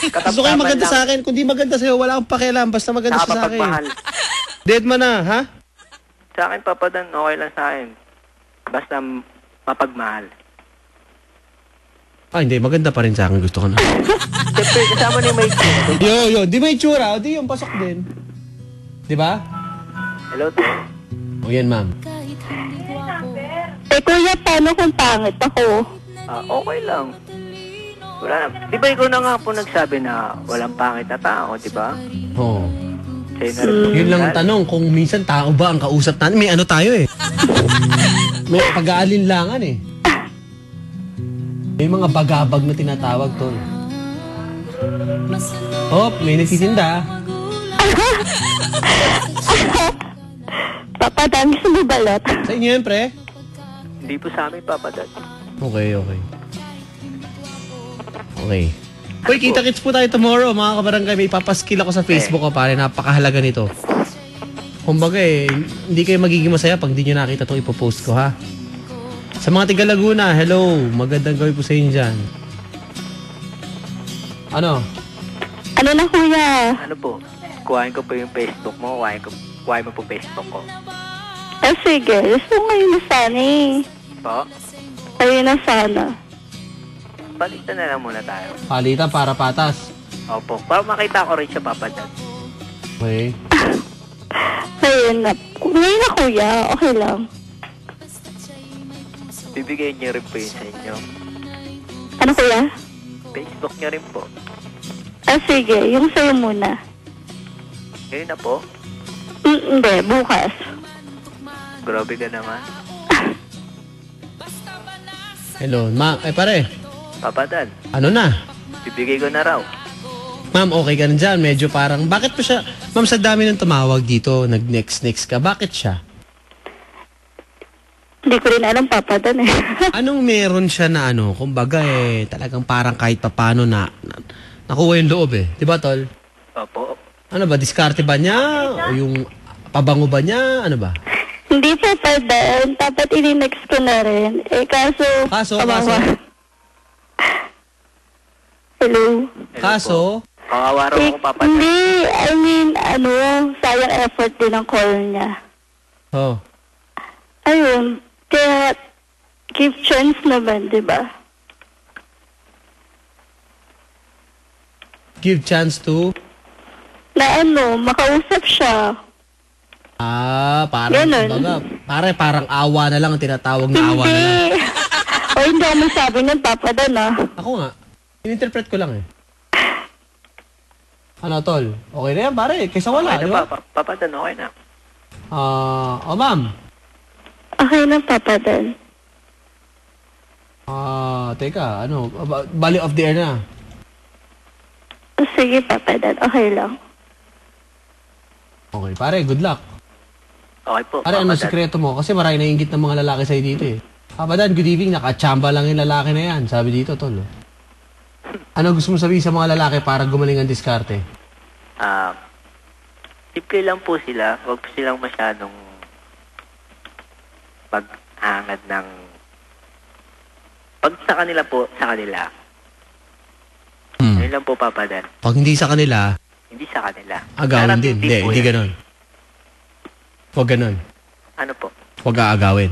Gusto ko yung maganda sa akin. Kung di maganda sa'yo, wala akong pakialam. Basta maganda siya sa akin. Nakapagmahal. Dead man na, ha? Sa akin, Papa Dan, okay lang sa akin. Basta mapagmahal. Hindi. Maganda pa rin sa akin. Gusto ko na. Siyempre, kasama niyo may itsura. Yo. Di may itsura. O di yung pasok din. Di ba? Hello, Tol. O yan, ma'am. Kahit hindi gwapo Kuya, paano kung pangit ako? Okay lang. Wala na. Di ba ikaw na nga po nagsabi na walang pangit na tao, di ba? Oo. Sa'yo na rin po Yun lang ang sinabi. tanong, kung minsan tao ba ang kausap natin? May ano tayo eh. May pag-aalinlangan eh. May mga bagabag na tinatawag, tol. Oh, may nagtitinda. Papa Dan, gusto mo balot? Sa inyo yan, pre? Hindi po sa amin, Papa Dan. Okay. Okay. Uy, kita-kits po tayo tomorrow, mga kabarangay. May papaskill ako sa Facebook ko, pare. Napakahalaga nito. Kumbaga eh, hindi kayo magiging masaya pag di nyo nakita itong ipopost ko, ha? Sa mga tiga Laguna, hello. Magandang gawin po sa inyo dyan. Ano? Ano na, kuya? Ano po? Kuhain ko po yung Facebook mo. Kuhain mo po Facebook ko. Sige. Gusto ko ngayon na sana eh. Po? Ayun na sana. Balitan na lang muna tayo. Palitan para patas. Opo. Para makita ko rin siya, Papa Dan. Okay. Ayun na. Ngayon na, kuya. Okay lang. Bibigay niyo rin po yun sa inyo. Ano, kuya? Facebook niyo rin po. Sige. Yung sa'yo muna. Ngayon na po. Hindi. Bukas. Grabe ka naman. Hello, ma'am. Pare. Papa Dan, Ano na? bibigay ko na raw. Ma'am, okay ka na dyan. Medyo parang, bakit pa siya? Ma'am, sa dami ng tumawag dito, nag-next ka. Bakit siya? Hindi ko rin alam, Papa Dan eh. Anong meron siya na ano? Kumbaga eh, talagang parang kahit papano nakuha yung loob eh. Diba, tol? Opo. Ano ba? Diskarte ba niya? O yung pabango ba niya? Ano ba? Hindi, Papa Dan. Dapat ininext ko na rin. Kaso... Kaso? Hello? Kaso? Kawawa raw ako, Papa Dan. Hindi. I mean, sayang effort din ang call niya. Oh. Ayun. Kaya, give chance naman, di ba? Give chance to? Na makausap siya. Parang, Ganun. kumbaga, parang awa na lang ang tinatawag na awa na lang. Hindi. Hindi ako masabi ng Papa Dan, Ako nga, in-interpret ko lang eh. Ano, tol? Okay na yan, pare. Kaysa wala, Okay di na, ba? Papa Dan, okay na. Ma'am. Okay na, Papa Dan. Teka, bali off the air na. Sige, Papa Dan. Okay lang. Okay, pare, good luck. Okay po, Pare, Papa ano Dan. sikreto mo? Kasi marami naiingit ng mga lalaki sa'yo dito eh. Papadan, good evening. Nakachamba lang yung lalaki na yan. Sabi dito, tol. Ano gusto mo sabihin sa mga lalaki para gumaling ang diskarte? Simple lang po sila. Huwag po silang masyadong paghangad ng... Pag sa kanila po, sa kanila. Ayun lang po, Papa Dan. Pag hindi sa kanila, Hindi sa kanila. agawin Harapin din. Hindi, po hindi yan. ganon. Huwag ganon. Ano po? Huwag aagawin.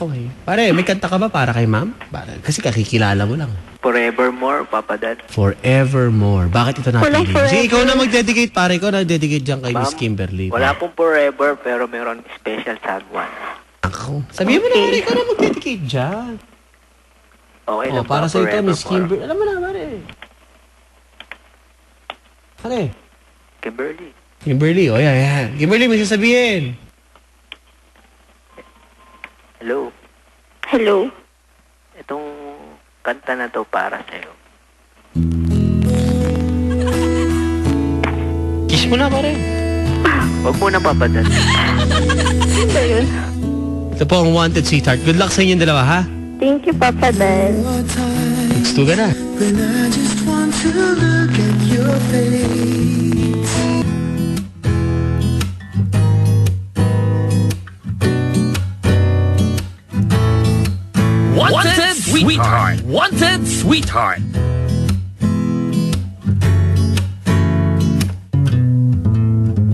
Okay. Pare, may kanta ka ba para kay ma'am? Kasi kakikilala mo lang. Forevermore, Papa Dan. Forevermore. Bakit ito Walang napili? forever. Sige, ikaw na mag-dedicate, pare. Ikaw na dedicate dyan kay Miss Ma'am, Kimberly. Wala pong forever, pero meron special someone. Nako. Sabihin mo na, pare, ikaw na mag-dedicate dyan. Okay Oh, lang para ba? sa ito, Forever, Miss Kimberly. Alam mo na, pare. Pare. Kimberly. Kimberly, oh, yan. Kimberly, may sasabihin. Hello. Hello. Itong kanta na to para sa'yo. Kiss mo na, pare. Huwag mo na papadala. Ano ba yun? Ito po ang Wanted Sweetheart. Good luck sa inyong dalawa, ha? Thank you, Papa Dan. Gusto ka na. Wanted Sweetheart. Wanted Sweetheart.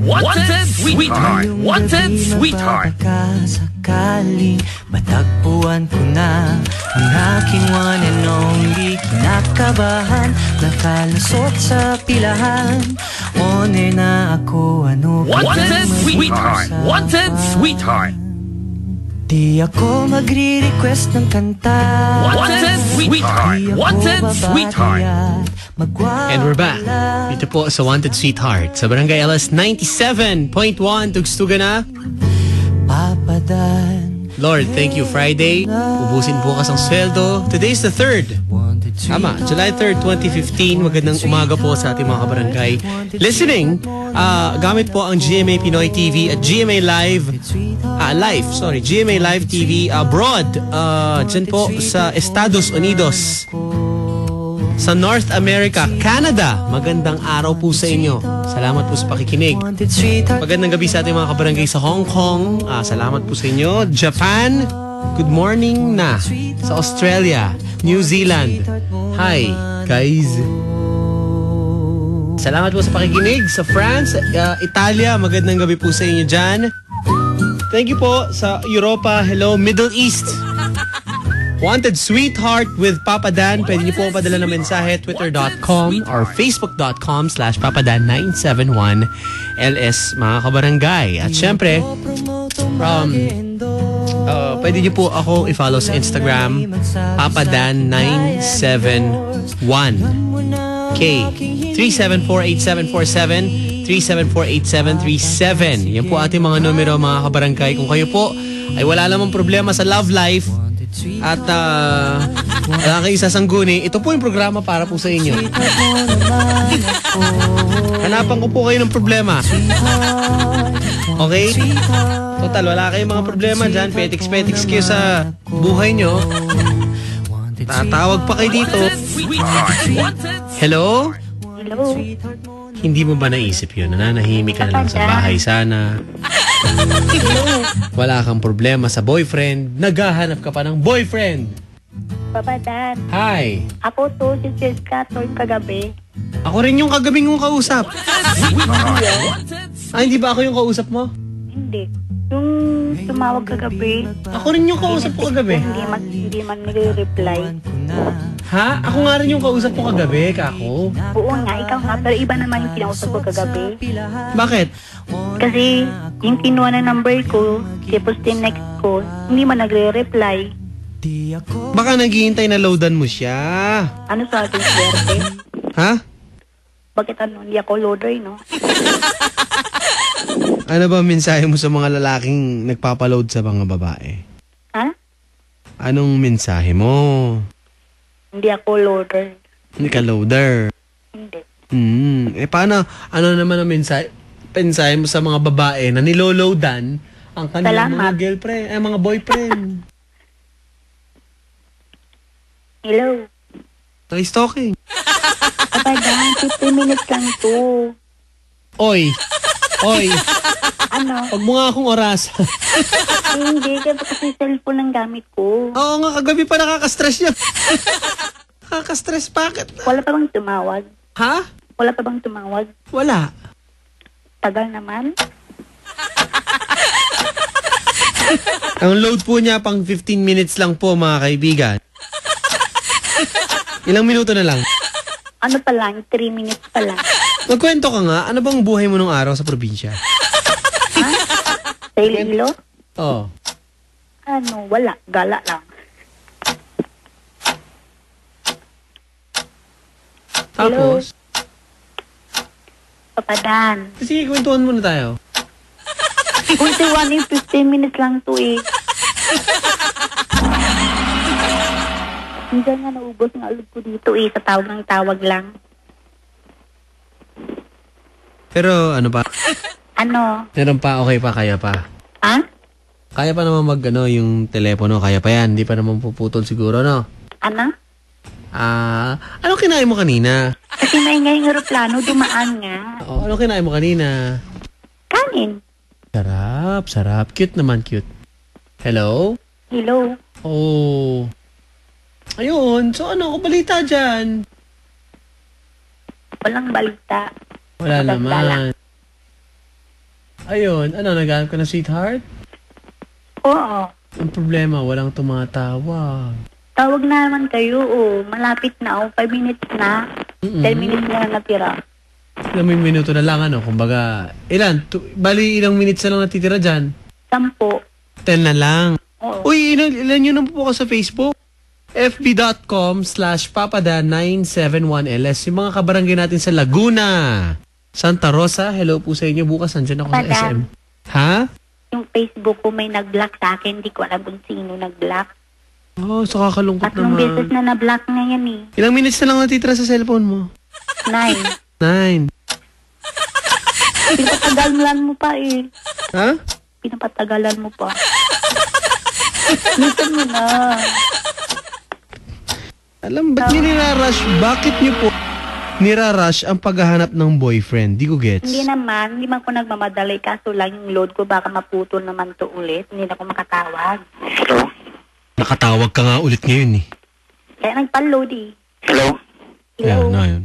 Wanted Sweetheart. Wanted Sweetheart. Sakaling matagpuan ko na ang aking one and only. Kinakabahan, nakalusot sa pilahan. Honor na ako, ano ba Wanted ang Sweetheart. maging Wanted Sweetheart. Di ako magre-request ng kanta. Wanted Sweetheart. Di ako Wanted Sweetheart. babati at magwawala. And we're back. Dito po sa Wanted Sweetheart. Sa Barangay LS 97.1. Tugstugan na. Papa Dan. Lord, thank you. Friday, ubusin bukas ang sweldo. Today's the 3rd. Tama, July 3rd, 2015. Magandang umaga po sa ating mga kabarangay. Listening, gamit po ang GMA Pinoy TV at GMA Live, GMA Live TV abroad. Dyan po sa Estados Unidos. Sa North America, Canada. Magandang araw po sa inyo. Salamat po sa pakikinig. Magandang gabi sa ating mga kabarangay sa Hong Kong. Salamat po sa inyo. Japan, good morning na. Sa Australia, New Zealand. Hi, guys. Salamat po sa pakikinig. Sa France, Italia, magandang gabi po sa inyo dyan. Thank you po sa Europa. Hello, Middle East. Wanted Sweetheart with Papa Dan. Pwede niyo po padala ng mensahe twitter.com or facebook.com/papadan971 LS mga kabarangay. At syempre, pwede niyo po ako i-follow sa Instagram papadan971 K 3748747 3748737. Yan po ating mga numero mga kabarangay. Kung kayo po ay wala namang problema sa love life at wala kayo sasangguni, ito po yung programa para po sa inyo. Hanapan ko po kayo ng problema. Okay? Total, wala kayong mga problema dyan. Petiks-petiks kayo sa buhay nyo. Tatawag pa kayo dito. Hello? Hello. Hindi mo ba naisip yun? Nananahimik ka na lang sa bahay sana. Wala kang problema sa boyfriend. Naghahanap ka pa ng boyfriend. Papa Dan. Hi. Ako to, si Jessica to kagabi. Ako rin yung kagabing kong kausap. Hindi ba ako yung kausap mo? Hindi. Yung tumawag kagabi, Ako rin yung kausap ko kagabi. hindi man nire-reply. Ha? Ako nga rin yung kausap ko kagabi, kako. Oo nga, ikaw nga, pero iba naman yung kinausap ko kagabi. Bakit? Kasi yung kinuha na number ko, tapos next ko, hindi man nagre-reply. Baka naghihintay na loadan mo siya. Ano sa ating swerte? Ha? Bakit ano, hindi ako loader, no? Ano ba ang mensahe mo sa mga lalaking nagpapaload sa mga babae? Ha? Anong mensahe mo? Hindi ako loader. Hindi ka loader. Hindi. Paano? Ano naman ang mensahe mo sa mga babae na niloloadan ang kanilang mga girlfriend, mga boyfriend? Hello? Try stalking. Papa Dan, 15 minutes lang to. Oy! Ano? Huwag mo nga akong oras. Hindi, kasi cellphone ang gamit ko. Oo nga, kagabi pa nakaka-stress niya. Nakaka-stress, bakit? Wala pa bang tumawag? Ha? Wala pa bang tumawag? Wala. Tagal naman. Ang load po niya pang 15 minutes lang po, mga kaibigan. Ilang minuto na lang? Ano pa lang? 3 minutes pa lang. Magkwento ka nga, ano bang buhay mo nung araw sa probinsya? Sa Iloilo? Oo. Wala. Gala lang. Hello? Tapos, Papa Dan. sige, kwentuhan muna tayo. Kunti 1 in 15 minutes lang to eh. Hindi nga naubos ng alog ko dito eh. Sa tawag ng tawag lang. Pero ano pa? Meron pa, okay pa, kaya pa. Ha? Kaya pa naman yung telepono, kaya pa yan. Hindi pa naman puputol siguro, no? Ano? Anong kinain mo kanina? Kasi maingay yung aeroplano, dumaan nga. Anong kinain mo kanina? Kanin. Sarap. Cute naman, cute. Hello? Hello? Oh. Ayun, so ano, balita dyan? Walang balita. Wala Walang naman. Ayun, naghanap ka na sweetheart? Oo. Ang problema, walang tumatawag. Tawag na naman kayo, malapit na, 5 minutes na. 10 minutes na natira. Ilang minuto na lang, kumbaga, bali ilang minutes na lang natitira dyan? 10. 10 na lang. Oo. Uy, ilan yun ang po ka sa Facebook? fb.com/papada971ls. Yung mga kabarangay natin sa Laguna, Santa Rosa, hello po sa inyo. Bukas nandiyan ako sa SM. Ha? Yung Facebook ko may nag-block sa akin. Hindi ko alam kung sino nag-block. Oh, so kakalungkot 3 naman. beses na na-block ngayon eh. Ilang minutes na lang natitira sa cellphone mo? 9. 9. Pinapatagalan mo pa eh. Ha? Pinapatagalan mo pa. Listen mo na. Alam, ba't niyo nirarush? Bakit niyo po nirarush ang paghahanap ng boyfriend? Di ko gets. Hindi naman ko nagmamadali. Kaso lang yung load ko baka maputol naman to ulit. Hindi na ako makatawag. Hello? Nakatawag ka nga ulit ngayon eh. Kaya nagpa-load eh. Hello? Hello? Yun.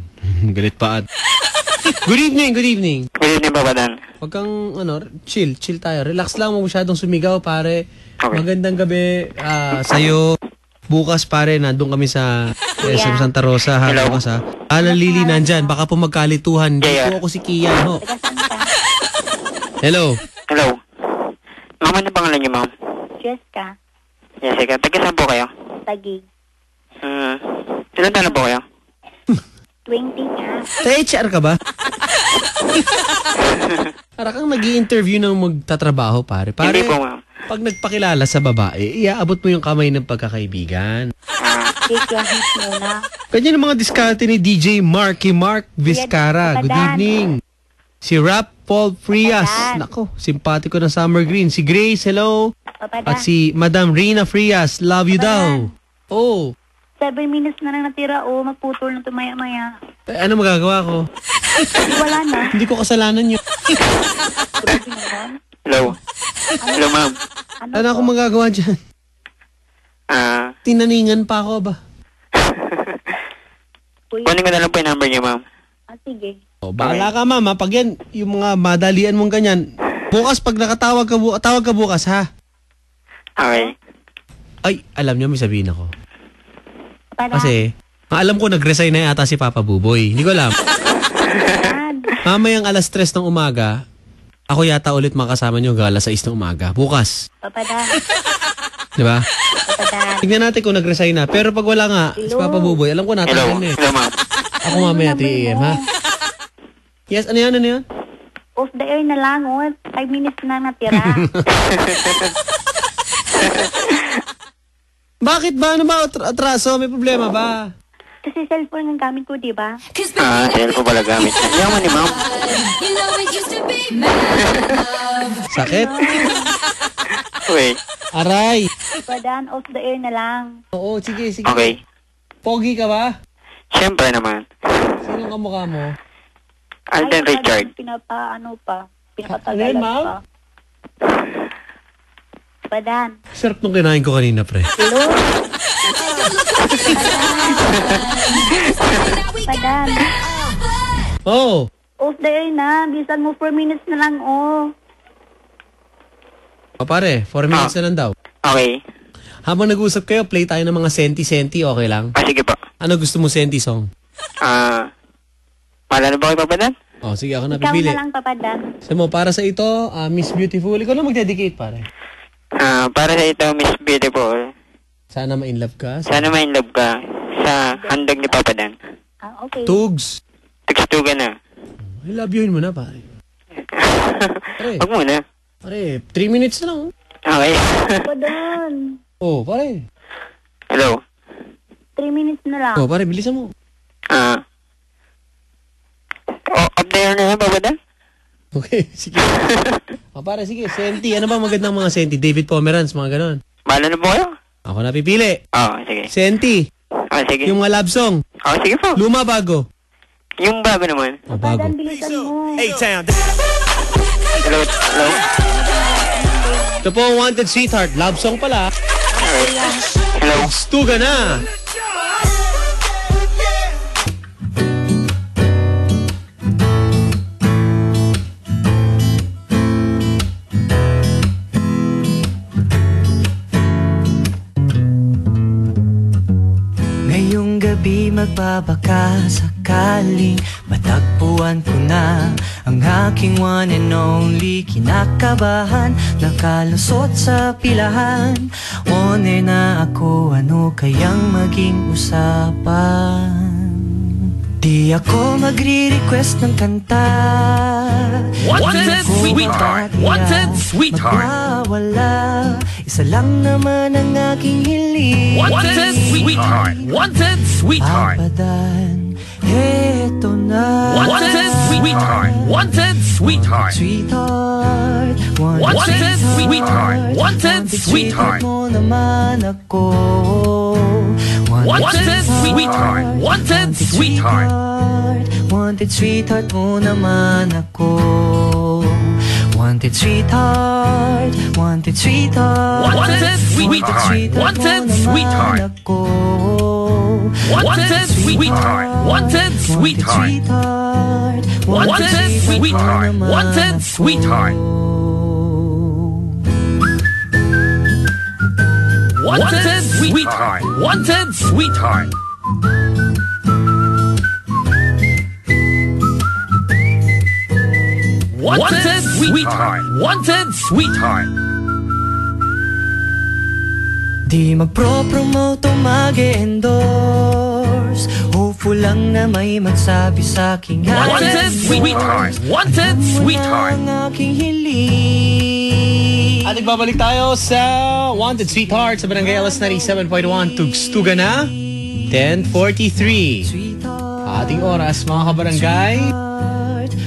Galit pa at. Good evening. Good evening, Papa Dan. Huwag kang, chill tayo. Relax lang, huwag masyadong sumigaw, pare. Okay. Magandang gabi sa'yo. Bukas, pare, nandun kami sa SM Santa Rosa. Ha? Hello. Bukas, ha? Alan Lily nandyan, baka po magkalituhan. Hindi Yeah. po ako si Kian, ho. Hello. Hello? Ma'am, ano pangalan niyo, ma'am? Jessica. Jessica, taga-saan po kayo? Tagig. Ilan taon na po kayo? 20 nga. Sa HR ka ba? Para kang nag-i-interview ng magtatrabaho, pare. Hindi po, ma'am. Pag nagpakilala sa babae, iaabot mo yung kamay ng pagkakaibigan. Take your hands muna. Ganyan ang mga diskarte ni DJ Mark Vizcara. Good evening. Si Rap Paul Frias. Nako, simpatiko ng Summer Green. Si Grace, hello. Papada. At si Madam Rina Frias, love you daw. Oh, 7 minutes na lang natira. Magputol na ito maya-maya. ano magagawa ko? Wala na. Hindi ko kasalanan yun. Grabe naman. Hello? Hello, ma'am. Ano ako magagawa dyan? Tinaningan pa ako ba? Kunin ko na lang po yung number niyo, ma'am. Sige. Bahala ka, mama. Pag yan, yung mga madalian mong ganyan, bukas pag nakatawag ka, tawag ka bukas, ha? Okay. Ay, alam niyo, may sabihin ako. Papada. Kasi, alam ko nag-resign na yata si Papa Buboy. Hindi ko alam. Mamayang alas 3 ng umaga, ako yata ulit makasama niyo hanggang alas 6 ng umaga. Bukas. Papada. Di ba? Papada. Tignan natin kung nag-resign na. Pero pag wala nga, si Papa Buboy, alam ko Hello? natanggal na eh. Hello, ma'am. Ako mamaya 3 AM, ha? Yes, ano yan? Off the air na lang, 5 minutes na natira. Bakit ba? Ano ba? Atraso? May problema ba? Kasi cellphone ang gamit ko, di ba? Cellphone pala gamit. Yaman ni ma'am. Sakit? Wait. Aray! Padan, off the air na lang. Oo, sige. Okay. Pogi ka ba? Siyempre naman. Sino kamukha mo? Alden Richard. Pinapatagalan ma'am? pa. Padan. Sarap nung kinain ko kanina, pre. Hello? Padan. Oh! Off the air na. Bisan mo 4 minutes na lang, O pare, 4 minutes na lang daw. Okay. Habang nag-usap kayo, play tayo ng mga senti-senti, okay lang? Sige po. Ano gusto mo senti song? Malala ba kayo, Papa Dan? Oh, sige, ako Ikaw napipili. na lang, Papadan. Sa mo, para sa ito, Miss Beautiful, ikaw na mag-dedicate, pare. Para sa ito, Miss Beautiful. Sana ma-inlove ka. Sana ma-inlove ka sa handog ni Papa Dan. Okay. Tugs. Tukstugan na. I love youin mo na, pare. Pare, Huwag muna. pare, 3 minutes na lang. Okay. Papa Dan. Oh, pare. Hello. 3 minutes na lang. Oh, pare, bilisan mo. Up there na yan, Papa Dan? Okay, sige. Pare, sige. Senti. Ano ba magandang mga senti? David Pomeranz, mga ganon. Bahala na po kayo? Ako napipili. Sige. Senti. Sige. Yung mga love song. Sige po. Luma, bago. Yung bago naman. Oh, Papa bago. Dan, bilisan mo. Hello. Ito po, Wanted Sweetheart. Love song pala. Hello. Stuga na. Ngayong gabi magbabaka sakaling matagpuan ko na ang aking one and only. Kinakabahan, nakalusot sa pilahan. On air na ako, ano kayang maging usapan? Di ako magre-request ng kanta. Wanted Sweetheart. Wanted Sweetheart. Magwawala, isa lang naman ang aking hiling. Wanted Sweetheart. Wanted Sweetheart. Papa Dan, eto na. Wanted Sweetheart. Wanted Sweetheart. Sweetheart, Wanted Sweetheart. Wanted Sweetheart. mo naman ako. Wanted Sweetheart. Wanted Sweetheart. Wanted sweetheart mo naman ako. Wanted sweetheart. Wanted sweetheart. Wanted Sweetheart. Wanted Sweetheart. ako. Wanted Sweetheart. Wanted Sweetheart. Wanted Sweetheart. Wanted Sweetheart. Wanted Sweetheart. Wanted Sweetheart. Wanted Sweetheart. Wanted Sweetheart. Di magpro-promote o mag-endorse. Hopeful lang na may magsabi sa aking Wanted Sweetheart. Wanted Sweetheart. ang aking hiling. At nagbabalik tayo sa Wanted Sweetheart sa Barangay Alas 97.1. Tugstuga na. 10:43. Ating oras, mga kabarangay.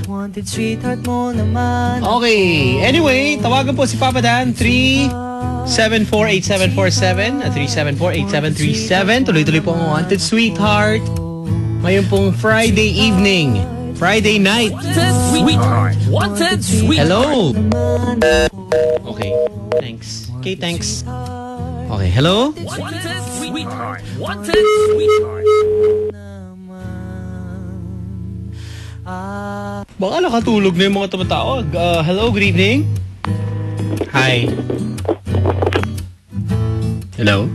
Wanted sweetheart mo naman. Okay. Anyway, tawagan po si Papa Dan. 3748747 at 3748737. Tuloy-tuloy po ang Wanted Sweetheart. Ngayon pong Friday evening. Friday night. Wanted Sweetheart. Wanted Sweetheart. Hello. Okay. Thanks. Okay, thanks. Okay, hello? Wanted Sweetheart. Wanted Sweetheart. Baka nakatulog na yung mga tumatawag. Hello, good evening. Hi. Hello.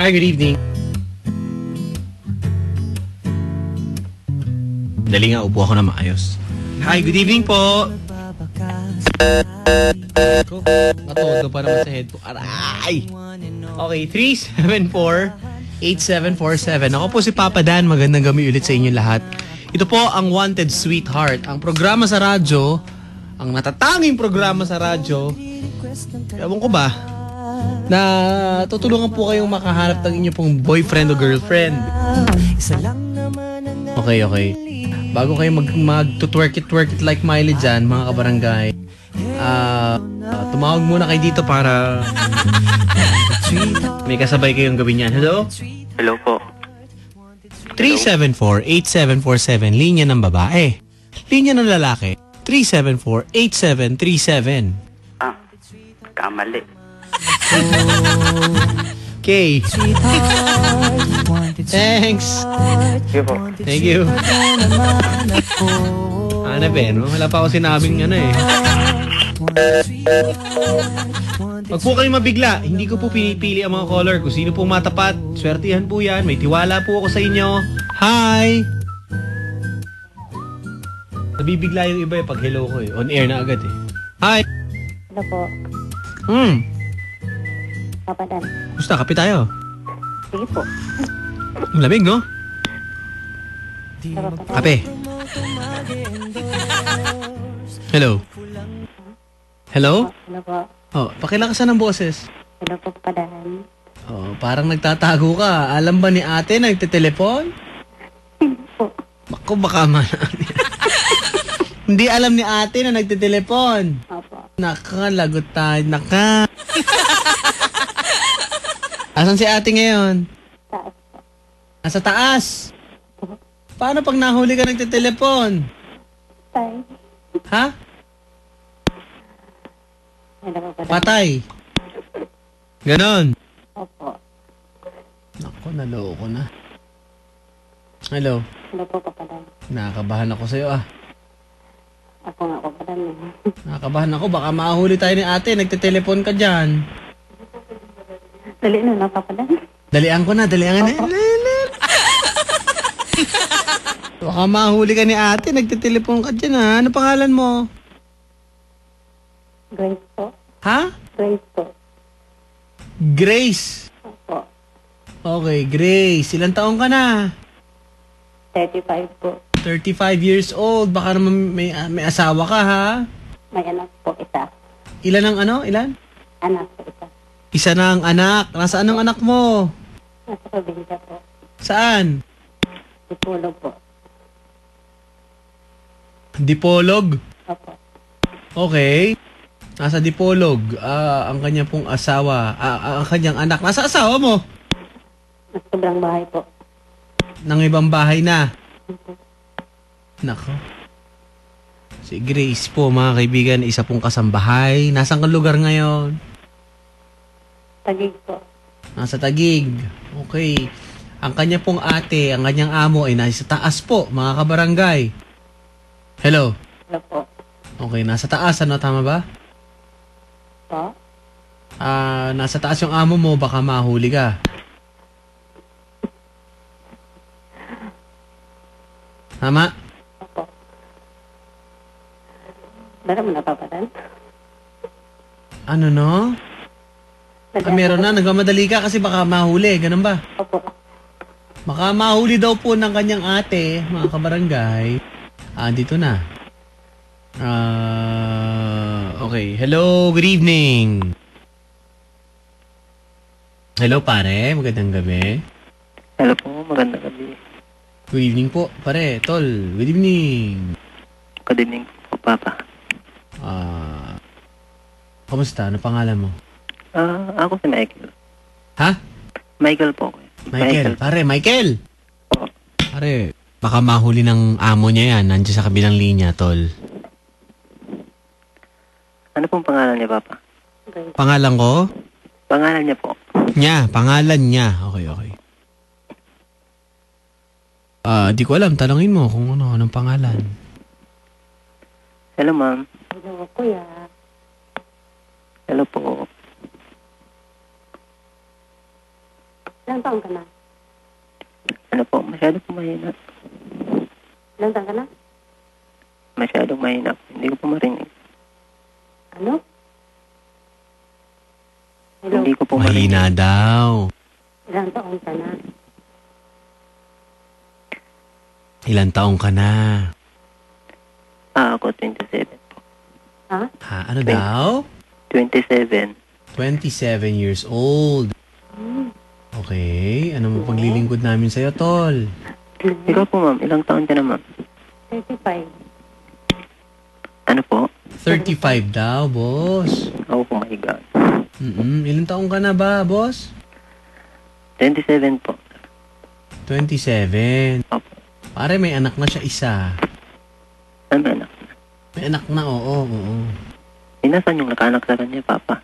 Hi, good evening. Dali nga, upo ako na maayos. Hi, good evening po. Matuwag ka pa naman sa headphone. Aray! Okay, 374-8747. Ako po si Papa Dan. Magandang gabi ulit sa inyo lahat. Ito po ang Wanted Sweetheart. Ang programa sa radyo, ang natatanging programa sa radyo, ewan ko ba, na tutulungan po kayong makahanap ng inyo pong boyfriend o girlfriend. Okay, okay. Bago kayo mag-twerk it like Miley dyan, mga kabarangay, tumawag muna kayo dito para may kasabay kayong gawin yan. Hello? Hello po. 374-8747, linya ng babae. Linya ng lalaki, 374-8737. Kamali. Okay. Thanks. Thank you. Ano ba, no? Wala pa ako sinabing ano eh. Wag po kayong mabigla. Hindi ko po pinipili ang mga caller. Kung sino po matapat, swertihan po yan. May tiwala po ako sa inyo. Hi! Nabibigla yung iba eh pag hello ko eh. On air na agad eh. Hi! Ano po? Papa Dan. Gusto, kape tayo. Sige po. Ang lamig, no? Kape. Hello? Hello? Ano po? Oh, pakilakasan ng boses. Ano po, Papa Dan? Oh, parang nagtatago ka. Alam ba ni ate na nagtitelepon? Po. Bako, baka man. Hindi alam ni ate na nagtitelepon. Opo. Naka, lagot tayo. Naka. Asan si ate ngayon? Taas po. Nasa taas. Paano pag nahuli ka nagtitelepon? Tay. Ha? Ano po, Papa Dan? Patay. Ganon. Opo. Ako, naloko na. Hello. Ano po, Papa Dan? Nakakabahan ako sa'yo ah. Ako nga, Papa Dan. Nakakabahan ako. Baka mahuli tayo ni ate. Nagtitelepon ka dyan. Dali na, Papa Dan. Dalian ko na. Dalian ka na. Baka mahuli ka ni ate. Nagtitelepon ka dyan ha. Ano pangalan mo? Grace po. Ha? Grace po. Grace. Opo. Okay, Grace. Ilang taong ka na? 35 po. 35 years old. Baka naman may asawa ka ha? May anak po, isa. Ilan ang ano? Ilan? Anak po, isa. Isa na ang anak. Nasaan ang anak mo? Nasa probinsya po. Saan? Dipulog po. Dipolog? Opo. Okay. Nasa Dipolog. Ang kanya pong asawa. Ang kanyang anak. Nasa asawa mo? Nasa sobrang bahay po. Nang ibang bahay na. Nako. Si Grace po, mga kaibigan, isa pong kasambahay. Nasaan kang lugar ngayon? Tagig po. Nasa Tagig. Okay. Ang kanya pong ate, ang kanyang amo ay nasa taas po, mga kabarangay. Hello? Hello po. Okay, nasa taas. Ano, tama ba? Po? Nasa taas yung amo mo, baka mahuli ka. Tama? Opo. Dara mo na, Papa Dan? Ano no? Meron na, nagmamadali ka kasi baka mahuli. Ganun ba? Opo. Baka mahuli daw po ng kanyang ate, mga kabarangay. Dito na. Okay. Hello, good evening. Hello, pare. Magandang gabi. Hello po, magandang gabi. Good evening po, pare. Tol, good evening. Good evening po, Papa. Kamusta? Ano pangalan mo? Ako si Michael. Ha? Michael po. Michael. Pare, Michael! Oo. Pare, baka mahuli ng amo niya yan. Nandiyan sa kabilang linya, tol. Ano pong pangalan niya, Papa? Pangalan ko? Pangalan niya po. Pangalan niya. Okay. Di ko alam. Tanungin mo kung anong pangalan. Hello, ma'am. Hello, kuya. Hello po. Ilang taon ka na? Ano po, masyado po mahina. Ilang taon ka na? Masyadong mahina. Hindi ko po marinig. Ano? Hello? Hindi ko po marinig. Mahina daw. Ilang taon ka na? Ilang taong ka na? Ako 27 po. Ha? Ano daw? 27. 27 years old. Okay. Ano mo paglilingkod namin sa'yo, tol? Ikaw po, ma'am. Ilang taon ka na, ma'am? 35. Ano po? 35 daw, boss. Oh my God. Ilang taong ka na ba, boss? 27 po. 27. Opo. Pare, may anak na siya isa. Ano anak? May anak na, oo. Inasan yung nakaanak sa kanya, Papa?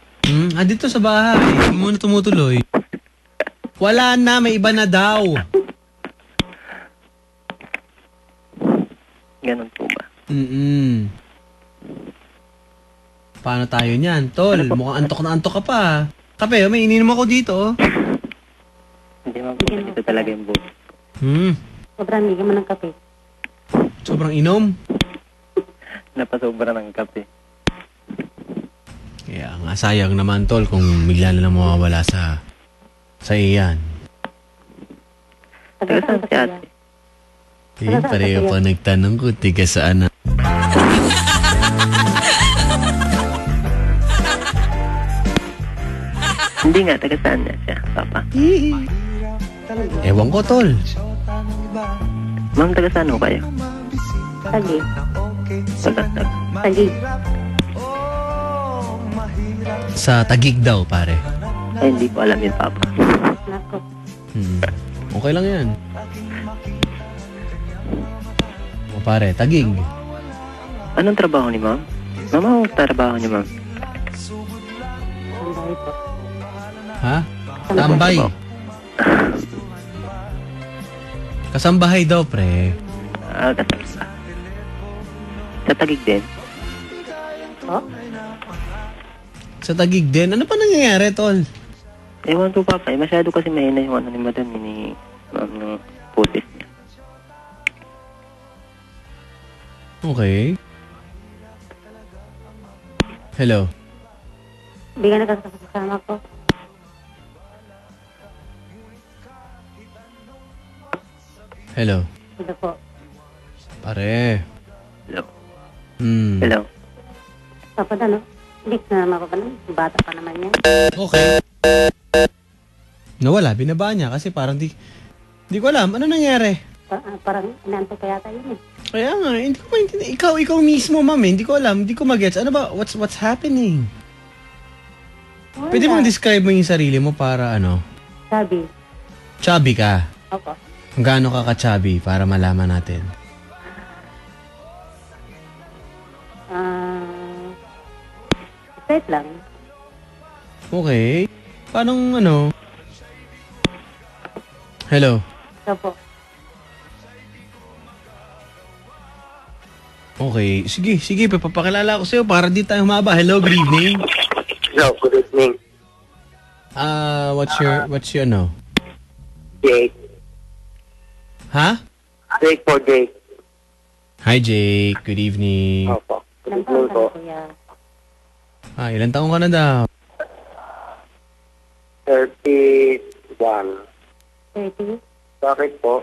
Dito sa bahay. Hindi mo na tumutuloy. Wala na, may iba na daw. Ganun po ba? Paano tayo niyan, tol? Mukhang antok na antok ka pa. Kape, may ininom ako dito. Hindi, ma'am. Ito talaga yung buhay. Sobrang hindi ka man ng kape. Sobrang inom. Napasobra ng kape. Kaya nga, sayang naman tol kung bigla na lang mawawala sa iyan. Taga saan si ate? Pareho pa nagtanong ko, tiga saan na. Hindi nga, taga saan na siya, Papa? Ewan ko tol. Ma'am, taga saan ho kayo? Tagig. Tagatag. Tagig. Sa Tagig daw, pare. Ay, hindi ko alam yun, Papa. Nako. Okay lang yan. O pare, Tagig. Anong trabaho ni ma'am? Ma'am, anong trabaho niya, ma'am? Tambay po. Ha? Tambay. Kasambahay daw, pre. Kasama. Sa Tagig din? Oh? Sa Tagig din. Ano pa nangyayari, tol? Ewan ko, Papa. Masyado kasi mahina yung ano ni Madam ni ma'am ng putis niya. Okay. Hello. Hindi ka nakasama ko. Hello. Ito po. Pare. Hello. Hello. Papa, ano? Hindi ka naman ako pa naman. Bata pa naman yan. Okay. Nawala, binaba niya kasi parang di ko alam. Ano nangyari? Parang inaantay ko yata yun eh. Kaya nga, hindi ko maintindihan. Ikaw mismo, ma'am, hindi ko alam. Hindi ko magets. Ano ba? What's happening? Wala. Pwede mong describe mo yung sarili mo para ano? Sabi. Chubby ka. Opo. Kung gaano ka ka-chubby para malaman natin. Straight lang. Okay. Parang ano? Hello. Opo. Okay. Sige. Papakilala ko sa'yo para di tayo humaba. Hello, good evening. Hello, good evening. What's your no? Jake. Ha? Jake for Jake. Hi, Jake. Good evening. Opo. Good Ilang taon evening ka po. na, kuya? Ilan taong ka na daw? 31. 30? Bakit po?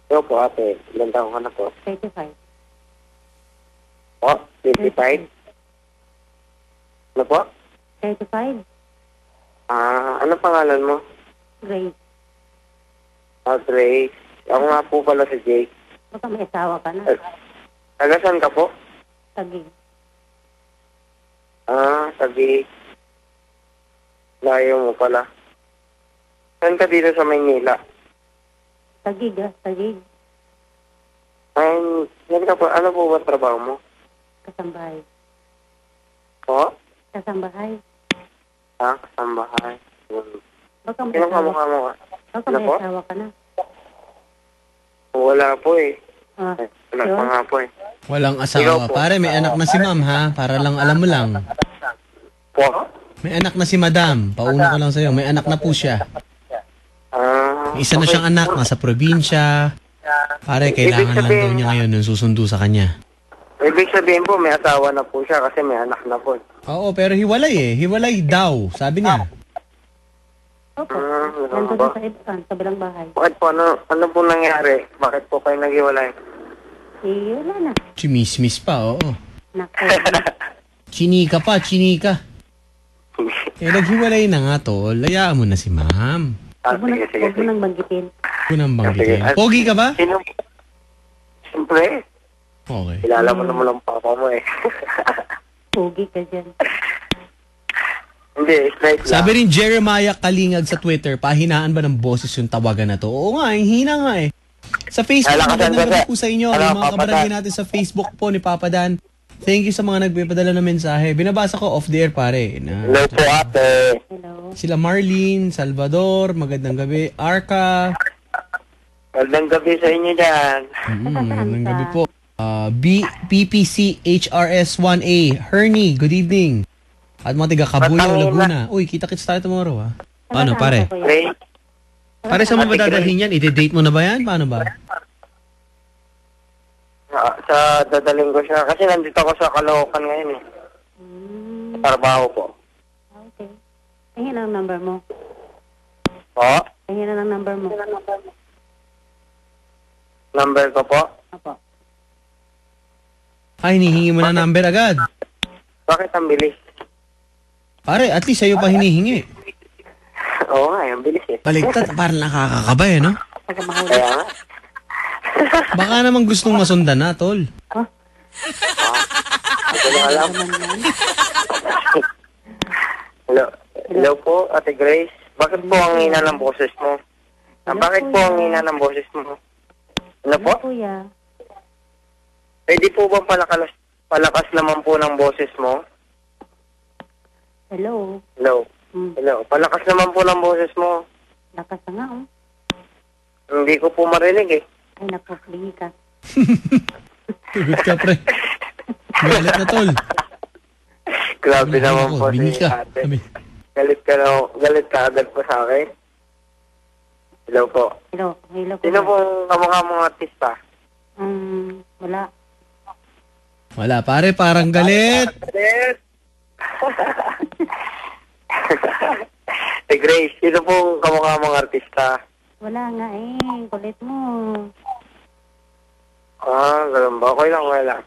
Yo po ate, ilan taong ka na po? 35? Po, 25? Ano po? 35? Ano pangalan mo? Grace. Grace. Ako nga po pala si Jake. Baka may asawa ka na. Taga saan ka po? Tagig. Sabi. Layo mo pala. Saan ka dito sa Maynila? Tagig. Yan ka po. Ano po ba trabaho mo? Kasambahay. Po? Kasambahay. Kasambahay. Baka may Sino asawa kamukha mo ka? Baka Ano may po? asawa ka na. Wala po eh. Wala yun? pa nga po eh. Walang Ikaw asawa. po. Pare, may anak na si ma'am, ha? Para lang alam mo lang. Po? May anak na si madam. Pauna ko lang sa'yo. May anak na po siya. Isa na siyang anak. Nasa probinsya. Pare, kailangan lang daw niya ngayon yung susundo sa kanya. Ibig sabihin po, may asawa na po siya kasi may anak na po. Oo, pero hiwalay eh. Hiwalay daw. Sabi niya. Opo. Ganun Nandun ba? sa iban, sa bilang bahay. Bakit po? Ano po nangyari? Bakit po kayo naghiwalay? Wala na. Chimismis pa, oo. Nako. Chinika pa, chinika. Naghiwalay na nga to. Layaan mo na si ma'am. Sige. Huwag mo nang banggitin. Kunang banggitin. Sige. Pogi ka ba? Sino? Siyempre. Okay. Kilala mo naman ang papa mo eh. Pugi ka dyan. Hindi, straight lang. Sabi rin Jeremiah Kalingag sa Twitter, pahinaan ba ng boses yung tawagan na to? Oo nga, hina nga eh. Sa Facebook, magandang gabi po sa inyo. Yung mga kabarangay natin sa Facebook po ni Papa Dan. Thank you sa mga nagpapadala ng mensahe. Binabasa ko off the air, pare. Hello po, ate. Hello. Sila Marlene, Salvador, magandang gabi. Arca. Magandang gabi sa inyo dyan. Magandang gabi po. PPCHRS1A. Hernie, good evening. At mga tiga Cabuyao, Laguna. Uy, kita-kits tayo tomorrow, ha? Paano, pare? Ray? Pare, saan mo ba dadalhin yan? I-date mo na ba yan? Paano ba? Sa dadaling ko siya. Kasi nandito ako sa Caloocan ngayon eh. Trabaho po. Okay. Tingin ang number mo. Po? Tingin na ng number mo. Number ko po? Apo. Ay, hinihingi mo na number agad. Bakit ang bilis? Pare, at least sa'yo pa hinihingi. Oo nga, ang bilis eh. Baligtad, parang nakakakabay, no? Kaya nga. Baka naman gustong masundan na, tol. Hindi ko alam. Hello po, Ate Grace. Bakit po ang hina ng boses mo? Bakit po ang hina ng boses mo? Ano po? Kuya. Pwede po bang palakas naman po ng boses mo? Hello. Hello. Hello. Palakas naman po ng boses mo. Lakas na nga, oh. Hindi ko po marinig eh. Ay, naku, lingi ka. Tugot ka, pre. Galit na, tol. Grabe naman po bingi si ka. ate. Galit ka agad po sa akin. Hello po. Hello. Hello, kuya. Sino pong kamukha mong artista? Wala. Wala, pare, parang galit. Grace, sino pong kamukha mong artista? Wala nga eh. Kulit mo. Ganun ba? Okay lang.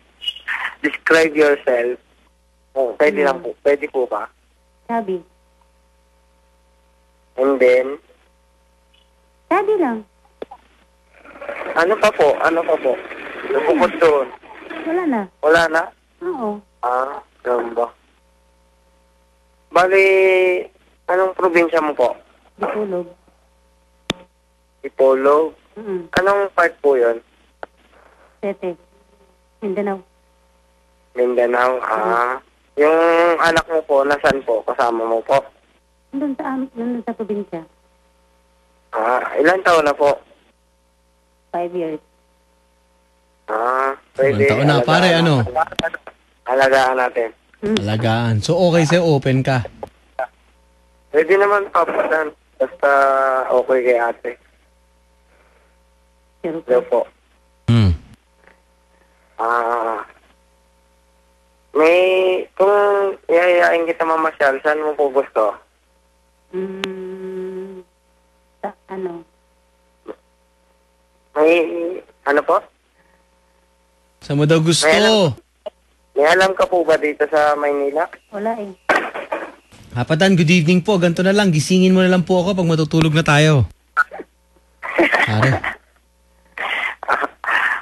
Describe yourself. Oh, pwede lang po. Pwede po ba? Sabi. And then? Sabi lang. Ano pa po? Nabukod doon. Wala na. Wala na? Oo. Ganun ba? Bali, anong probinsya mo po? Dipolog. Dipolog? Anong part po yun? Sete. Mindanao. Mindanao, Yung anak mo po, nasaan po? Kasama mo po? Doon sa probinsya. Ilan taon na po? 5 years. Pwede. Ilang taon na, pare, ano? Alagaan natin. Alagaan. So, okay sa'yo, open ka. Pwede naman papadan. Basta okay kay ate. Hello po. Kung iayain kita mamasyal, saan mo po gusto? Ano? Ano po? Saan mo daw gusto? May alam ka po ba dito sa Maynila? Wala eh. Hapadan, good evening po. Ganito na lang, gisingin mo na lang po ako pag matutulog na tayo. Pare.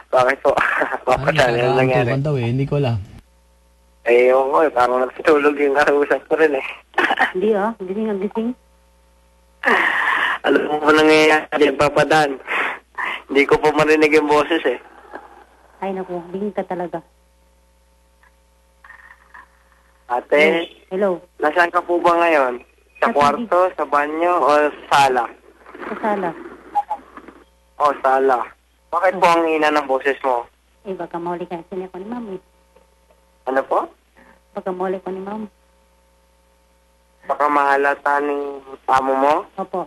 Bakit po? Bakit ano nangyari? Daw eh, hindi ko alam. Ewan ko eh, parang nagtutulog yung kausap ko rin eh. Hindi gising ang gising. Alam mo po nangyayari, papadan. Hindi ko po marinig yung boses eh. Ay naku, bingin ka talaga. Ate, Hello. nasaan ka po ba ngayon? Sa kwarto, sa banyo, o sala? Sa sala. Sala. Bakit po ang hina ng boses mo? Eh, baka mahuli ka kasi ako ni ma'am eh. Ano po? Baka mahuli ko ni ma'am. Baka mahalata ng amo mo? Opo.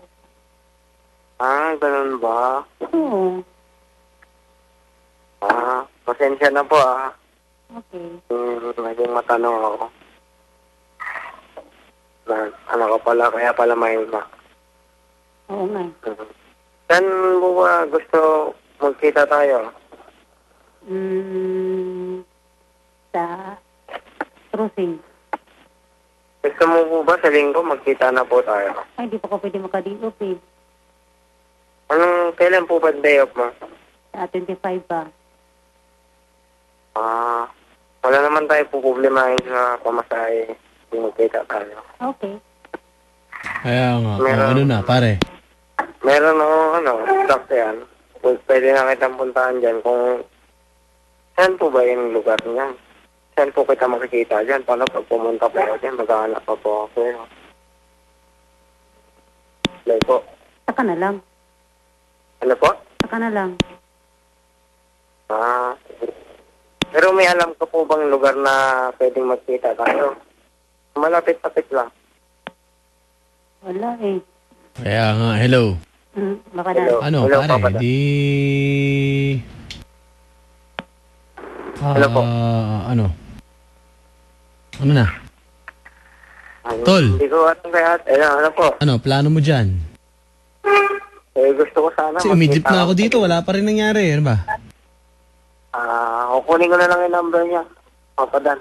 Ganun ba? Oo. Pasensya na po Okay. Naging matanong ako. Ano ka pala, kaya pala mahima. Oo nga. Saan mo ba gusto magkita tayo? Sa cruising. Gusto mo po ba sa linggo magkita na po tayo? Ay, di pa ko pwede makadiop eh. Kailan po ba day off mo? Sa 25 pa. Wala naman tayo po problemahin sa pamasahe kung magkita tayo. Okay. Kaya nga, ano na, pare? Meron stock yan. Pwede na kitang puntahan dyan kung saan po ba yung lugar niyan? Saan po kita makikita dyan? Paano pag pumunta po ako dyan, maghahanap pa po ako. Hello po. Saka na lang. Ano po? Saka na lang. Pero may alam ka po bang lugar na pwedeng magkita tayo? Malapit-lapit lang. Wala eh. Kaya nga, hello. Baka na. Ano, hello, pare, Papa. Hello po. Ano? Ano na? Tol, Hindi ko alam kaya. Ano po? ano, plano mo dyan? Gusto ko sana. Kasi umidip na ako dito, wala pa rin nangyari. Ano ba? Kukunin ko na lang yung number niya. Papa Dan.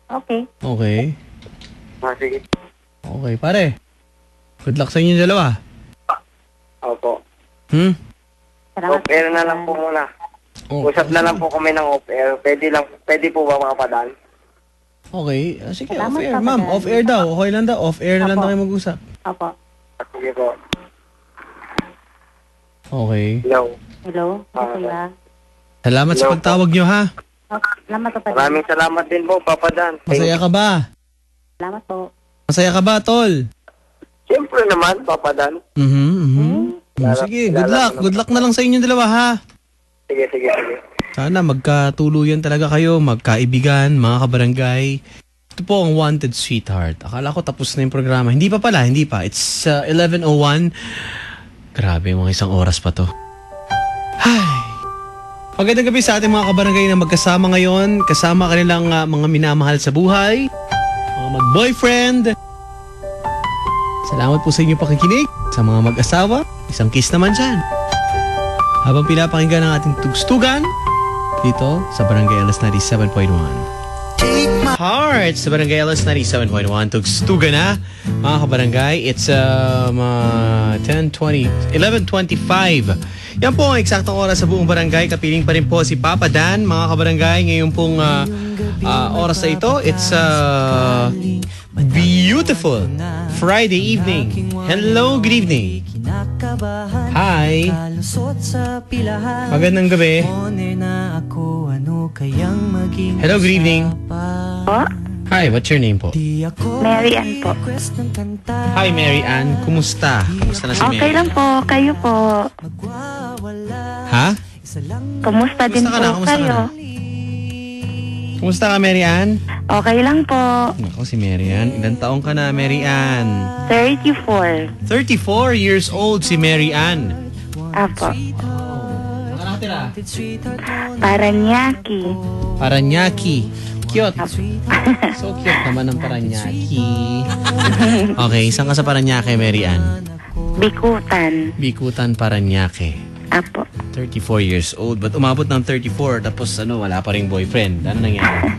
Okay. Okay. Sige. Okay, pare. Good luck sa inyo dalawa. Opo. Salamat. Off-air na lang po muna. Usap na lang po kami ng off-air. Pwede po ba mga padan? Okay. Sige, Salamat, off-air. Papa Ma'am, Dan. off-air daw. Okay lang daw. Off-air na lang tayo mag-usap. Opo. Sige po. Okay. Hello. Hello? Kuya. Salamat sa pagtawag nyo, ha? Salamat po. Maraming salamat din po, Papa Dan. Masaya ka ba? Salamat po. Masaya ka ba, tol? Siyempre naman, Papa Dan. Sige, good luck. Good luck na lang sa inyong dalawa, ha? Sige. Sana magkatuluyan talaga kayo, magkaibigan, mga kabarangay. Ito po ang Wanted Sweetheart. Akala ko tapos na yung programa. Hindi pa pala, hindi pa. It's 11:01. Grabe, mga isang oras pa to. Hay! Magandang gabi sa ating mga kabarangay na magkasama ngayon. Kasama kanilang mga minamahal sa buhay. Mga mag-boyfriend. Salamat po sa inyong pakikinig. Sa mga mag-asawa, isang kiss naman dyan. Habang pinapakinggan ang ating tugstugan dito sa Barangay LS 97.1. Hearts sa Barangay LS 97.1. Tugstugan na, mga kabarangay. It's 11:25. Yan po ang eksaktong oras sa buong barangay. Kapiling pa rin po si Papa Dan, mga kabarangay. Ngayon pong oras na ito, it's beautiful Friday evening. Hello, good evening. Hi. Magandang gabi. Hello, good evening. Po? Hi, what's your name po? Mary Ann po. Hi, Mary Ann. Kumusta? Kumusta na si Mary? Okay lang po. Kayo po. Ha? Kumusta din Kumusta ka na? po Kumusta ka kayo? na? Kumusta ka, Mary Ann? Okay lang po. Ako si Mary Ann. Ilan taong ka na, Mary Ann? 34. 34 years old si Mary Ann. Apo. Saan ka nakatira? Paranaque. Paranaque. Cute. So cute naman ang Paranaque. Okay, saan ka sa Paranaque, Mary Ann? Bikutan. Bikutan, Paranaque. Apo. 34 years old. But umabot ng 34 tapos wala pa ring boyfriend. Ano nangyari?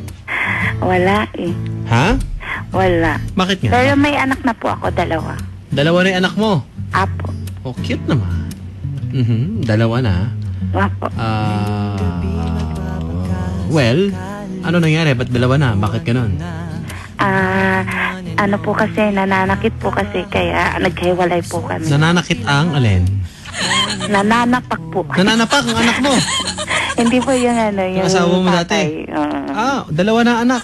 Wala eh. Ha? Wala. Bakit nga? Pero may anak na po ako, dalawa. Dalawa na yung anak mo? Apo. Oh, cute naman. Dalawa na. Apo. Well, ano nangyari? Ba't dalawa na? Bakit ganun? Ano po kasi, nananakit po kasi, kaya naghiwalay po kami. Nananakit ang alin? Nananapak po. Nananapak ang anak mo? Hindi po yung yung asawa mo tatay. dati? Dalawa na anak.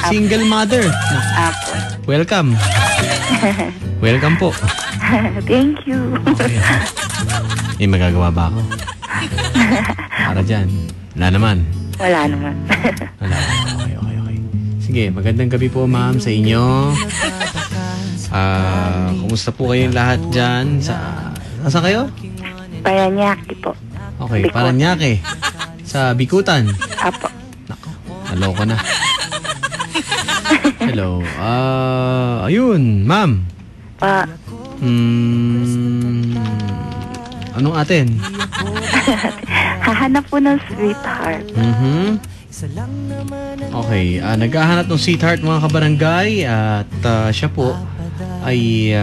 Single mother. Apo. Welcome. Welcome po. Thank you. Okay. May magagawa ba ako? Para dyan. Wala naman. Wala naman. Wala. Okay. Sige, magandang gabi po, ma'am, sa inyo. Kumusta po kayong lahat dyan? Nasaan kayo? Paranaque po. Okay, Bikutan. Paranaque. Sa Bikutan. Apo. Nako, naloko na. Hello. Ayun, ma'am. Anong atin? Hahanap po ng sweetheart. Okay, naghahanap ng sweetheart, mga kabarangay. At siya po ay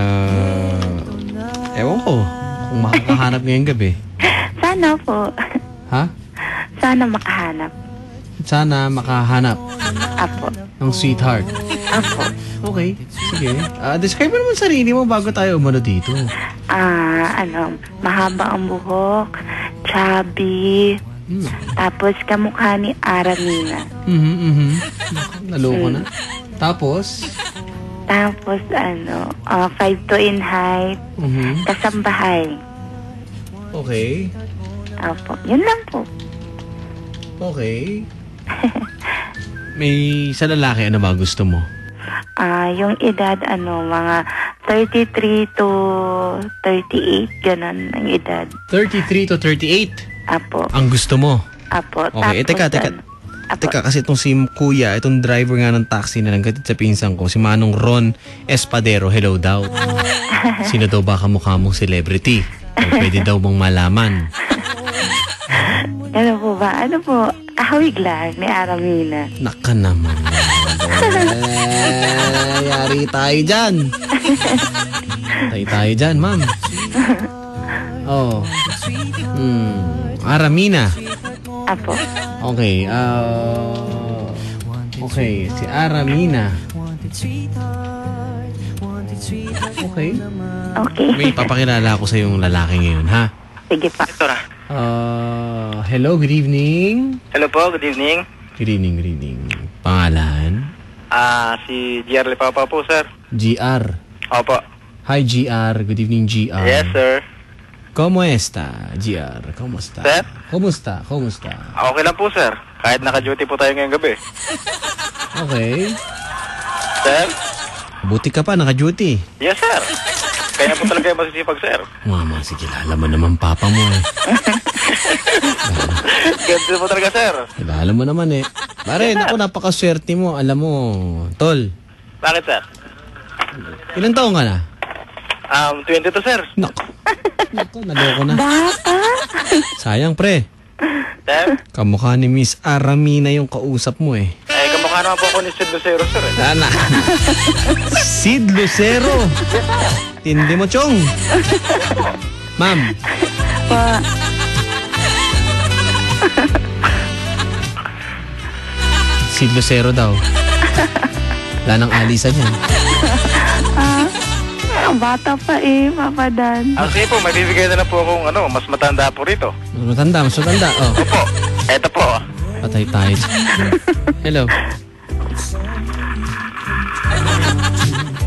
ewan ko kung makakahanap ngayong gabi. Sana po. Ha? Sana makahanap. Sana makahanap Apo. ng sweetheart. Apo. Okay, sige. Describe mo naman sarili mo bago tayo umano dito. Mahaba ang buhok, chubby, tapos kamukha ni Aramina. Naloko na. Tapos? Tapos 5'2" in height, kasambahay. Okay. Apo. Yun lang po. Okay. May sa lalaki, ano ba gusto mo? Yung edad, mga 33 to 38, ganun ang edad. 33 to 38? Apo. Ang gusto mo? Apo. Okay, Tapos, teka. Teka, kasi itong si Kuya, itong driver nga ng taxi na nagkatid sa pinsan ko, si Manong Ron Espadero, hello daw. Sino daw ba kamukha mong celebrity? O pwede daw bang malaman? Ano po ba? Ano po? Ahawig lang ni Aramina. Naka naman. Yari tayo dyan. Tayo dyan, ma'am. Oh. Aramina. Apo. Okay, okay, si Aramina. Okay. Okay. May papakilala ko sa yung lalaki ngayon, ha? Sige pa. Ito na. Hello, good evening. Hello po, good evening. Good evening. Pangalan? Si GR Lipapa po, sir. GR. Opo. Hi, GR. Good evening, GR. Yes, sir. ¿Cómo está, GR? ¿Cómo está? Sir? Kumusta? Okay lang po, sir. Kahit naka-duty po tayo ngayong gabi. Okay. Sir? Buti ka pa, naka-duty. Yes, sir. Kaya po talaga yung masisipag, sir. Mama, sige, kilala mo naman papa mo eh. Ganda po talaga, sir. Kilala mo naman eh. Pare, naku, napakaswerte mo. Alam mo, tol. Bakit, sir? Ilang taong ka na? 22, sir. Naku, naloko na. Bata? Sayang, pre. Sir? Kamukha ni Miss Aramina yung kausap mo eh. Kamukha naman po ako ni Sid Lucero, sir. Sana. Sid Lucero. Tindi mo, Chong. Ma'am. Pa. Sid Lucero daw. Wala nang alisan yan. Bata pa eh, Papa Dan. Sige po, may bibigay na lang po akong mas matanda po rito. Mas matanda. Oh. Opo. Eto po. Patay tayo. Hello.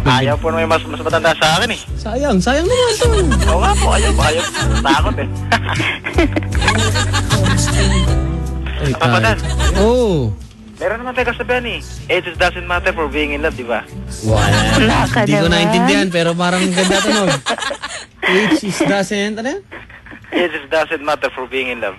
Ayaw po na may mas matanda sa akin eh. Sayang naman to. Oo nga po, ayaw. Takot eh. Ay, Papadan. Oh. Meron naman tayo kasabihan eh. Age doesn't matter for being in love, di ba? Wala. ka Hindi ko naman. naintindihan pero parang ganda to, no? Age is doesn't, ano yan? Age doesn't matter for being in love.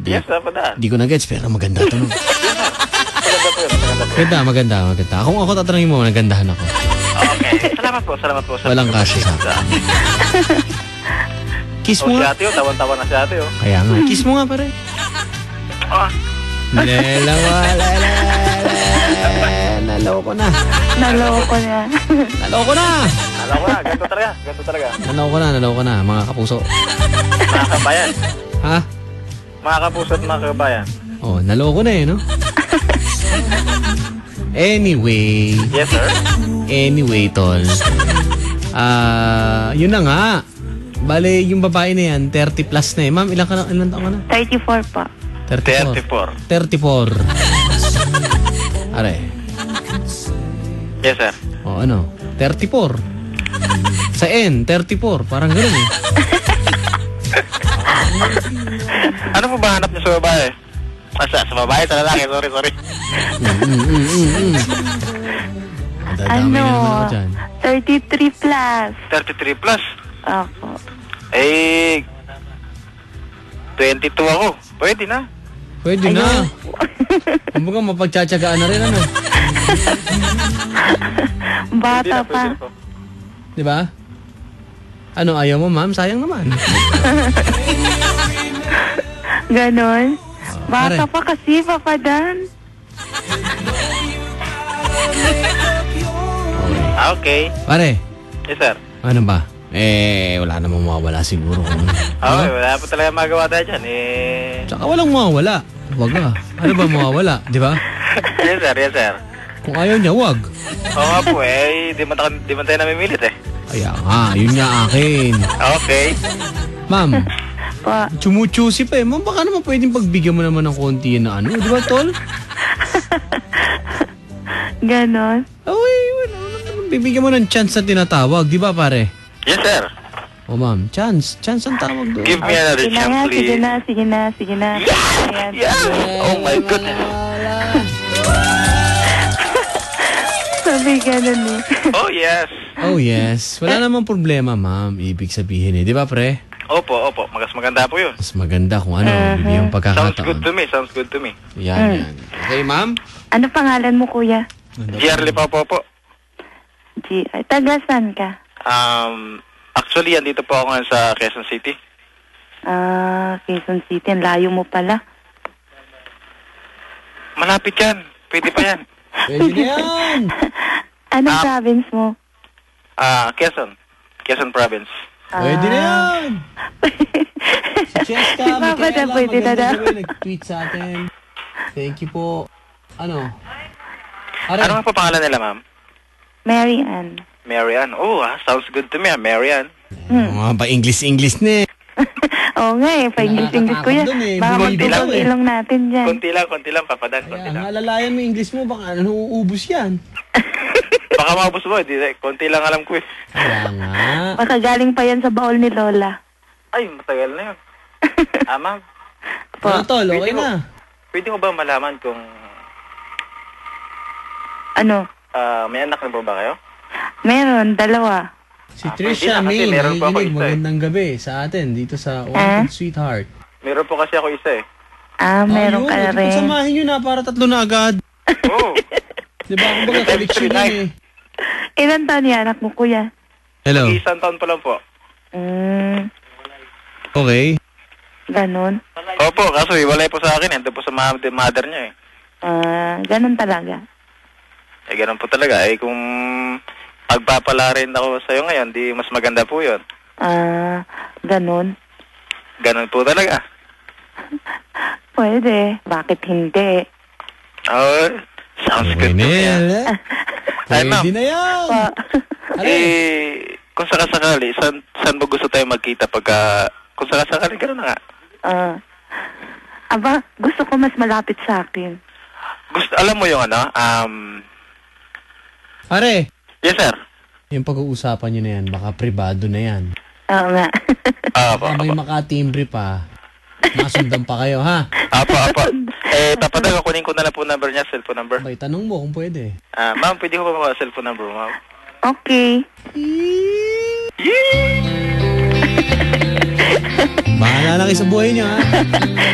Yes, Papadan. Hindi ko na-gets pero maganda to, no? Maganda po yun. Maganda. Kung ako tatanungin mo, nagandahan ako. Okay. Salamat po. Walang kasi sa akin. Kiss mo Si nga. ate oh, tawan-tawan na si ate oh. Kaya nga. Kiss mo nga, pare. Naloko na. Naloko niya. Naloko na. Alam ko na, ganito talaga. Naloko na, mga kapuso. Mga kabayan. Ha? Mga kapuso at mga kabayan. Oh, naloko na eh, no? Anyway. Yes, sir. Anyway, tol. Yun na nga. Bale, yung babae na yan, 30 plus na eh. Ma'am, ilang taon ka na? 34 pa. 34. Are. Yes, sir. O, ano? 34. Sa N, 34. Parang gano'n eh. Ano po ba hanap niyo sa babae? Sa babae, sa lalaki. Sorry. Dadamay na naman ako dyan. 33 plus. 33 plus. Opo. 22 ako. Pwede na. Pwede na. Kumbaga mapagtsatsagaan na rin, ano? Bata pa. Di ba? Ano, ayaw mo, ma'am? Sayang naman. Ganon. Bata pare. pa kasi, Papa Dan. Okay. Pare, Yes, sir. ano ba? Wala namang mawawala siguro. Okay, wala po talaga magawa tayo dyan. Tsaka walang mawawala. Wag ah. Ano ba mawawala? Di ba? Yes, sir. Kung ayaw niya, wag. Oo nga po di man tayo namimilit eh. Kaya nga, yun nga akin. Okay. Ma'am, Pa. chumuchusi pa eh. Ma'am, baka naman pwedeng pagbigyan mo naman ng konti na ano. Di ba, tol? Ganon. Okay, wala naman. Bibigyan mo ng chance na tinatawag. Di ba, pare? Yes, sir. O, ma'am, chance. Chance ang tawag doon. Give me another chance, please. Sige na. Ayan. Yeah! Oh my goodness. Sabi ganon eh. Oh, yes. Oh, yes. Wala namang problema, ma'am. Ibig sabihin eh. Di ba, pre? Opo. Mas maganda po yun. Mas maganda kung ano, yung Sounds good pagkakataon. to me. Yan. Okay, ma'am? Ano pangalan mo, kuya? Jerly pa po. Taga saan ka? Actually, andito po ako ngayon sa Quezon City. Quezon City. Ang layo mo pala. Malapit yan. Pwede pa yan. Pwede na yan. Anong province mo? Quezon Province. Pwede na yan. Si Cheska, Si Papa Michaela, na pwede na maganda daw. gawin. Nag-tweet sa atin. Thank you po. Ano? Ano nga po pangalan nila, ma'am? Mary Ann. Marian. Oh, sounds good to me, Marian. Mga pa-English na eh. Oo nga eh, pa-English kuya. Nakakatakot dun eh. Baka Bumibig magbukas ako eh. ilong natin dyan. Konti lang, papadan, konti Kaya lang. nga alalayan mo yung English mo, baka ano, uubos yan. Baka maubos mo, konti lang alam ko eh. Kaya nga. Baka galing pa yan sa baol ni Lola. Ay, matagal na yun. Ma'am, Ano tol, okay na. pwede ko ba malaman kung Ano? may anak na po ba kayo? Meron, 2. Si Trisha pwede na, kasi May, meron pa ako nakikinig, isa eh. magandang gabi sa atin dito sa Wanted Sweetheart. Meron po kasi ako isa eh. Meron ka na rin. Samahin nyo na para 3 na agad. Oo. Diba, kung baga collection yun eh. Ilan taon yung anak mo, kuya? Hello. Isang taon pa lang po. Okay. Ganon. Opo, kaso iwalay po sa akin. Ito po sa mother niya eh. Ganon talaga. Ganun po talaga. Kung pagpapala rin ako sa'yo ngayon, di mas maganda po yun. Ganon. Ganun po talaga. Pwede. Bakit hindi? Oh, sounds good to me. Ay, ma'am. Pwede na yan. Kung sakasakali, saan mo gusto tayo magkita pagka... Kung sakasakali, gano'n na nga. Gusto ko mas malapit sa akin. Alam mo yung ano? Pare. Yes, sir. Yung pag-uusapan nyo na yan, baka privado na yan. Oo nga. Baka may makatimbre pa. Masundan pa kayo, ha? Apo. Tapadag, kunin ko na lang po number niya, cellphone number. Bay, tanong mo kung pwede. Ma'am, pwede ko ba cellphone number, ma'am? Okay. Bahala na kayo sa buhay niyo, ha?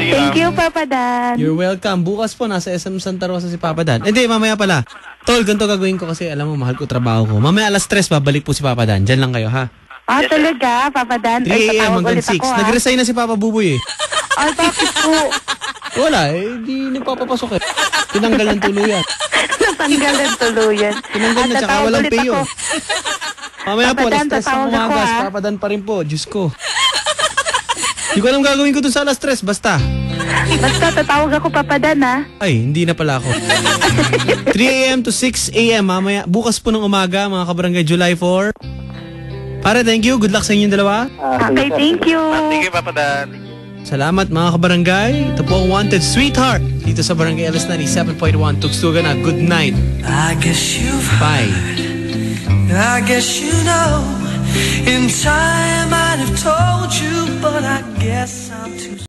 Thank you, Papa Dan. You're welcome. Bukas po, nasa SM Santa Rosa si Papa Dan. Hindi, mamaya pala. Tol, ganito gagawin ko kasi alam mo, mahal ko trabaho ko. Mamaya alas 3, babalik po si Papa Dan. Diyan lang kayo, ha? Talaga, Papa Dan? 3 a.m. hanggang 6. Ako, Nag-resign na si Papa Buboy, eh. Bakit po? Wala, di nagpapapasok, eh. Tinanggal ng tuluyan. Natanggal ng tuluyan. Tinanggal na, tsaka walang payo. Mamaya po, alas 3 ng umagas. ako, Papa Dan pa rin po. Diyos ko. Hindi ko alam gagawin ko dun sa alas 3. Basta. Basta tatawag ako, Papa Dan, ha? Ay, hindi na pala ako. 3 a.m. to 6 a.m. Mamaya, bukas po ng umaga, mga kabarangay, July 4. Pare, thank you. Good luck sa inyong dalawa. Okay, thank you. Thank you, Papa Dan. Salamat, mga kabarangay. Ito po ang Wanted Sweetheart dito sa Barangay LS 97.1. Tugstugan na. Good night. I guess you've Bye. I guess you know. In time I'd have told you, but I guess I'm too